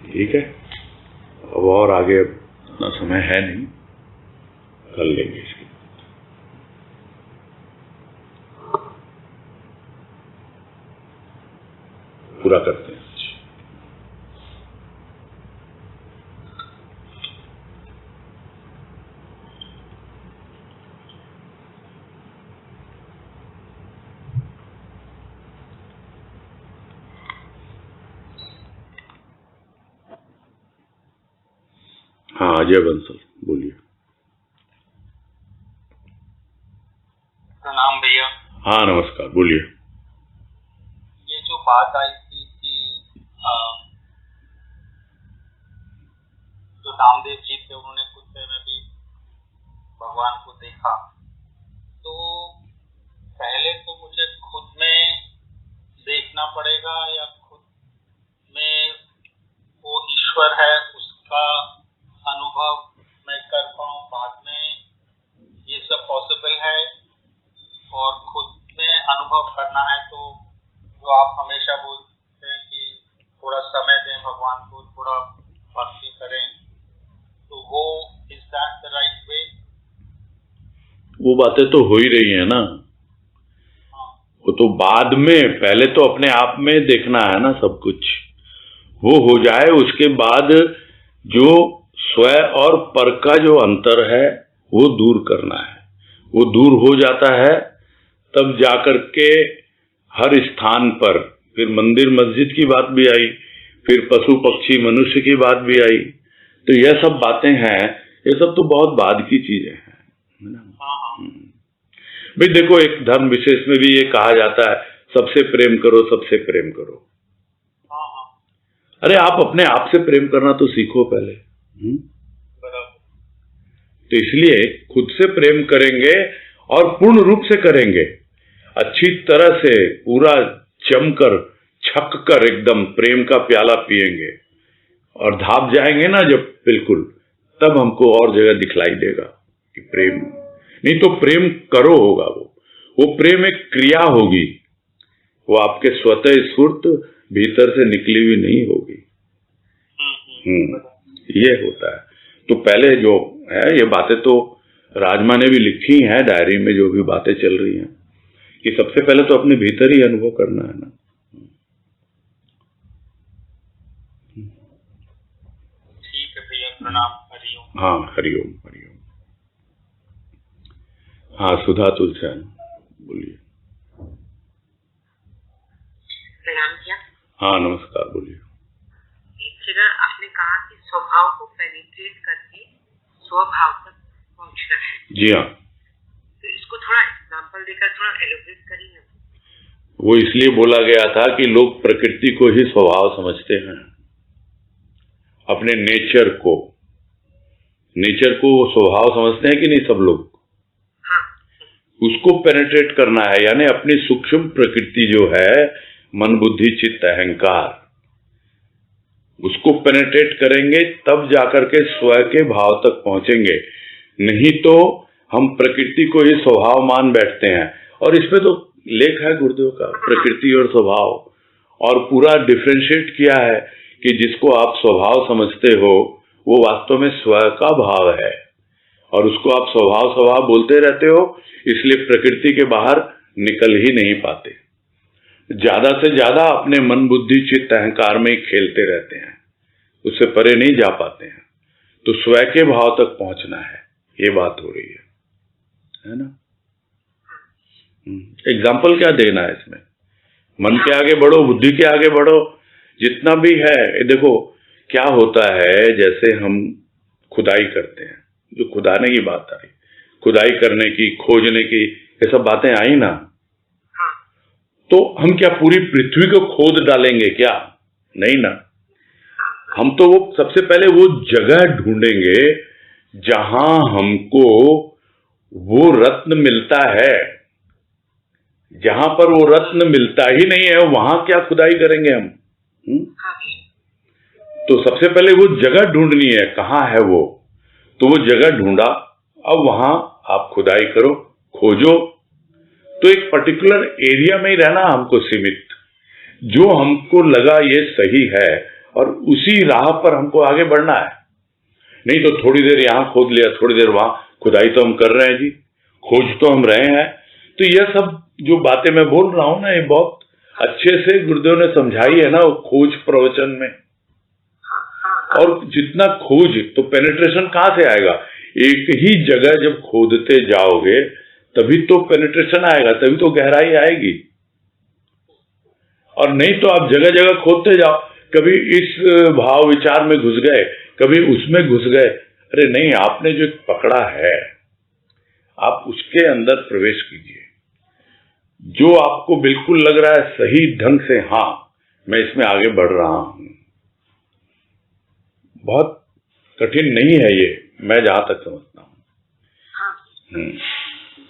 ठीक है, अब और आगे इतना समय है नहीं, कर लेंगे इसकी। पूरा करते हैं। हाँ, अजय बंसल बोलिए। प्रणाम भैया। हाँ नमस्कार, बोलिए। ये जो बात आई थी कि जो नामदेव जी थे उन्होंने कुत्ते में भी भगवान को देखा, तो पहले तो मुझे खुद में देखना पड़ेगा या खुद में वो ईश्वर है उसका अनुभव मैं कर पाऊँ, बाद में ये सब पॉसिबल है। और खुद में अनुभव करना है तो जो आप हमेशा बोलते हैं कि थोड़ा समय दें भगवान को, थोड़ा भक्ति करें, तो वो is that the right way? वो बातें तो हो ही रही है ना। वो तो बाद में, पहले तो अपने आप में देखना है ना सब कुछ। वो हो जाए उसके बाद जो स्व और पर का जो अंतर है वो दूर करना है। वो दूर हो जाता है तब जाकर के हर स्थान पर, फिर मंदिर मस्जिद की बात भी आई, फिर पशु पक्षी मनुष्य की बात भी आई। तो यह सब बातें हैं, ये सब तो बहुत बाद की चीजें हैं, है ना। भाई देखो, एक धर्म विशेष में भी ये कहा जाता है सबसे प्रेम करो, सबसे प्रेम करो। अरे आप अपने आप से प्रेम करना तो सीखो पहले। तो इसलिए खुद से प्रेम करेंगे और पूर्ण रूप से करेंगे, अच्छी तरह से पूरा जमकर छक कर एकदम प्रेम का प्याला पिएंगे और धाप जाएंगे ना जब, बिल्कुल तब हमको और जगह दिखलाई देगा कि प्रेम। नहीं तो प्रेम करो होगा, वो प्रेम एक क्रिया होगी, वो आपके स्वतः स्फूर्त भीतर से निकली हुई नहीं होगी। ये होता है। तो पहले जो है ये बातें तो राजमा ने भी लिखी हैं डायरी में, जो भी बातें चल रही हैं, कि सबसे पहले तो अपने भीतर ही अनुभव करना है ना। ठीक है भैया, प्रणाम। हरिओम। हाँ हरिओम हरिओम। हाँ सुधा तुलसियान बोलिए। प्रणाम भैया। हाँ नमस्कार, बोलिए। एक जगह आपने कहा कि स्वभाव को पेनिट्रेट करके स्वभाव तक पहुंचना है। जी हाँ, तो इसको थोड़ा एग्जाम्पल देकर थोड़ा एलोब्रेट करिए ना। वो इसलिए बोला गया था कि लोग प्रकृति को ही स्वभाव समझते हैं, अपने नेचर को वो स्वभाव समझते हैं कि नहीं सब लोग। हाँ। उसको पेनिट्रेट करना है, यानी अपनी सूक्ष्म प्रकृति जो है, मन बुद्धि चित्त अहंकार, उसको पेनिट्रेट करेंगे तब जाकर के स्वयं के भाव तक पहुंचेंगे। नहीं तो हम प्रकृति को ही स्वभाव मान बैठते हैं, और इसमें तो लेख है गुरुदेव का, प्रकृति और स्वभाव, और पूरा डिफरेंशिएट किया है कि जिसको आप स्वभाव समझते हो वो वास्तव में स्वयं का भाव है, और उसको आप स्वभाव बोलते रहते हो, इसलिए प्रकृति के बाहर निकल ही नहीं पाते। ज्यादा से ज्यादा अपने मन बुद्धि चित्त अहंकार में ही खेलते रहते हैं, उससे परे नहीं जा पाते हैं। तो स्वयं के भाव तक पहुंचना है, ये बात हो रही है ना। एग्जाम्पल क्या देना है इसमें? मन के आगे बढ़ो, बुद्धि के आगे बढ़ो, जितना भी है। देखो क्या होता है, जैसे हम खुदाई करते हैं, जो खुदाने की बात आई, खुदाई करने की, खोजने की, ये सब बातें आई ना, तो हम क्या पूरी पृथ्वी को खोद डालेंगे क्या? नहीं ना। हम तो वो सबसे पहले वो जगह ढूंढेंगे जहां हमको वो रत्न मिलता है। जहां पर वो रत्न मिलता ही नहीं है वहां क्या खुदाई करेंगे हम? तो सबसे पहले वो जगह ढूंढनी है, कहाँ है वो, तो वो जगह ढूंढा, अब वहां आप खुदाई करो, खोजो। तो एक पर्टिकुलर एरिया में ही रहना हमको सीमित, जो हमको लगा ये सही है और उसी राह पर हमको आगे बढ़ना है। नहीं तो थोड़ी देर यहां खोद लिया, थोड़ी देर वहां, खुदाई तो हम कर रहे हैं जी, खोज तो हम रहे हैं। तो यह सब जो बातें मैं बोल रहा हूं ना, ये बहुत अच्छे से गुरुदेव ने समझाई है ना वो खोज प्रवचन में। और जितना खोज, तो पेनिट्रेशन कहां से आएगा? एक ही जगह जब खोदते जाओगे तभी तो पेनिट्रेशन आएगा, तभी तो गहराई आएगी। और नहीं तो आप जगह जगह खोदते जाओ, कभी इस भाव विचार में घुस गए, कभी उसमें घुस गए। अरे नहीं, आपने जो पकड़ा है आप उसके अंदर प्रवेश कीजिए। जो आपको बिल्कुल लग रहा है सही ढंग से, हाँ मैं इसमें आगे बढ़ रहा हूं, बहुत कठिन नहीं है ये, मैं जहां तक समझता हूं।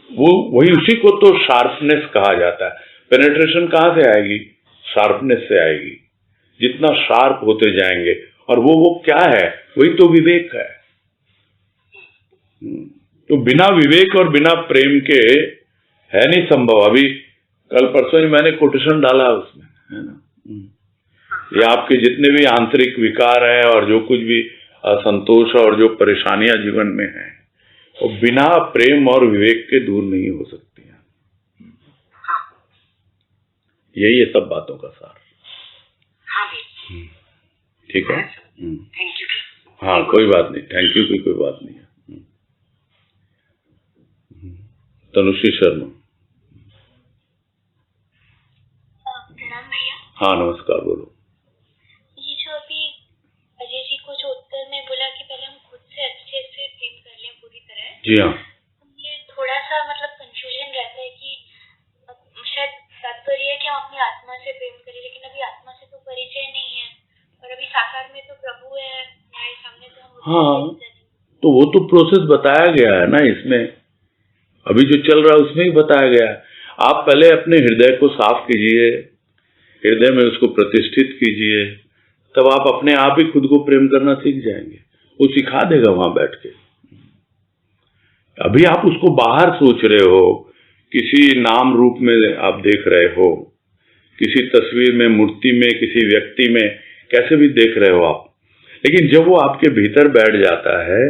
वो वही, उसी को तो शार्पनेस कहा जाता है। पेनिट्रेशन कहां से आएगी? शार्पनेस से आएगी। जितना शार्प होते जाएंगे, और वो क्या है? वही तो विवेक है। तो बिना विवेक और बिना प्रेम के है नहीं संभव। अभी कल परसों ही मैंने कोटेशन डाला उसमें, है ना। ये आपके जितने भी आंतरिक विकार हैं और जो कुछ भी असंतोष और जो परेशानियां जीवन में हैं, वो बिना प्रेम और विवेक के दूर नहीं हो सकती हैं। यही है सब बातों का सार। ठीक है, थैंक यू। हाँ कोई बात नहीं, थैंक यू की कोई बात नहीं है। तनुश्री शर्मा। प्रणाम भैया। हाँ नमस्कार, बोलो। ये जो अभी अजय जी को जो उत्तर में बोला कि पहले हम खुद से अच्छे से प्रेम कर लें पूरी तरह, जी हाँ, ये थोड़ा सा मतलब कंफ्यूजन रहता है कि शायद तात्पर्य है कि हम अपनी आत्मा से प्रेम करें, लेकिन अभी आत्मा से तो परिचय नहीं है, और अभी साकार में तो प्रभु है हमारे सामने, तो हम हाँ तो वो तो प्रोसेस बताया गया है ना इसमें, अभी जो चल रहा है उसमें ही बताया गया है। आप पहले अपने हृदय को साफ कीजिए, हृदय में उसको प्रतिष्ठित कीजिए, तब आप अपने आप ही खुद को प्रेम करना सीख जाएंगे। वो सिखा देगा वहां बैठ के। अभी आप उसको बाहर सोच रहे हो, किसी नाम रूप में आप देख रहे हो, किसी तस्वीर में, मूर्ति में, किसी व्यक्ति में, कैसे भी देख रहे हो आप। लेकिन जब वो आपके भीतर बैठ जाता है,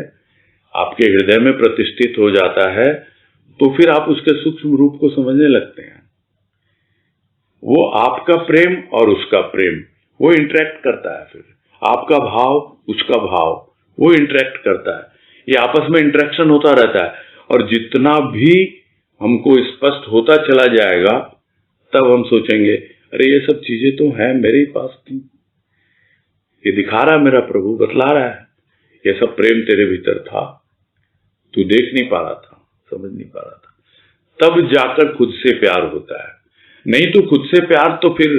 आपके हृदय में प्रतिष्ठित हो जाता है, तो फिर आप उसके सूक्ष्म रूप को समझने लगते हैं। वो आपका प्रेम और उसका प्रेम, वो इंटरेक्ट करता है। फिर आपका भाव, उसका भाव, वो इंटरेक्ट करता है। ये आपस में इंटरेक्शन होता रहता है, और जितना भी हमको स्पष्ट होता चला जाएगा, तब हम सोचेंगे अरे ये सब चीजें तो हैं मेरे पास थी, ये दिखा रहा है मेरा प्रभु, बतला रहा है ये सब प्रेम तेरे भीतर था, तू देख नहीं पा रहा था, समझ नहीं पा रहा था, तब जाकर खुद से प्यार होता है। नहीं तो खुद से प्यार तो फिर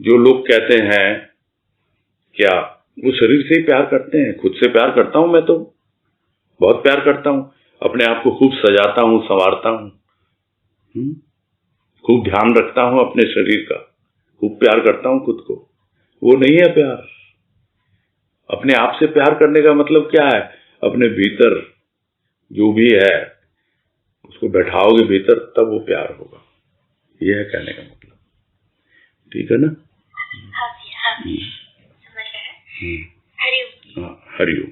जो लोग कहते हैं क्या वो शरीर से ही प्यार करते हैं। खुद से प्यार करता हूं, मैं तो बहुत प्यार करता हूं, अपने आप को खूब सजाता हूं, संवारता हूं, खूब ध्यान रखता हूं अपने शरीर का, खूब प्यार करता हूं खुद को। वो नहीं है प्यार। अपने आप से प्यार करने का मतलब क्या है? अपने भीतर जो भी है उसको बैठाओगे भीतर, तब वो प्यार होगा। ये है कहने का मतलब। ठीक है ना? हाँ जी, हाँ समझ रहे हैं। हरिओम। हाँ, हरिओम।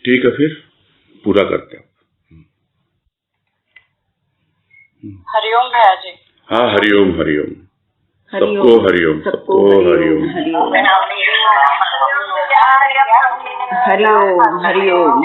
ठीक है, फिर पूरा करते हैं। हरिओम भैया जी। हाँ, हरिओम हरिओम, सबको हरिओम, सबको हरिओम। हरिओम हरिओम।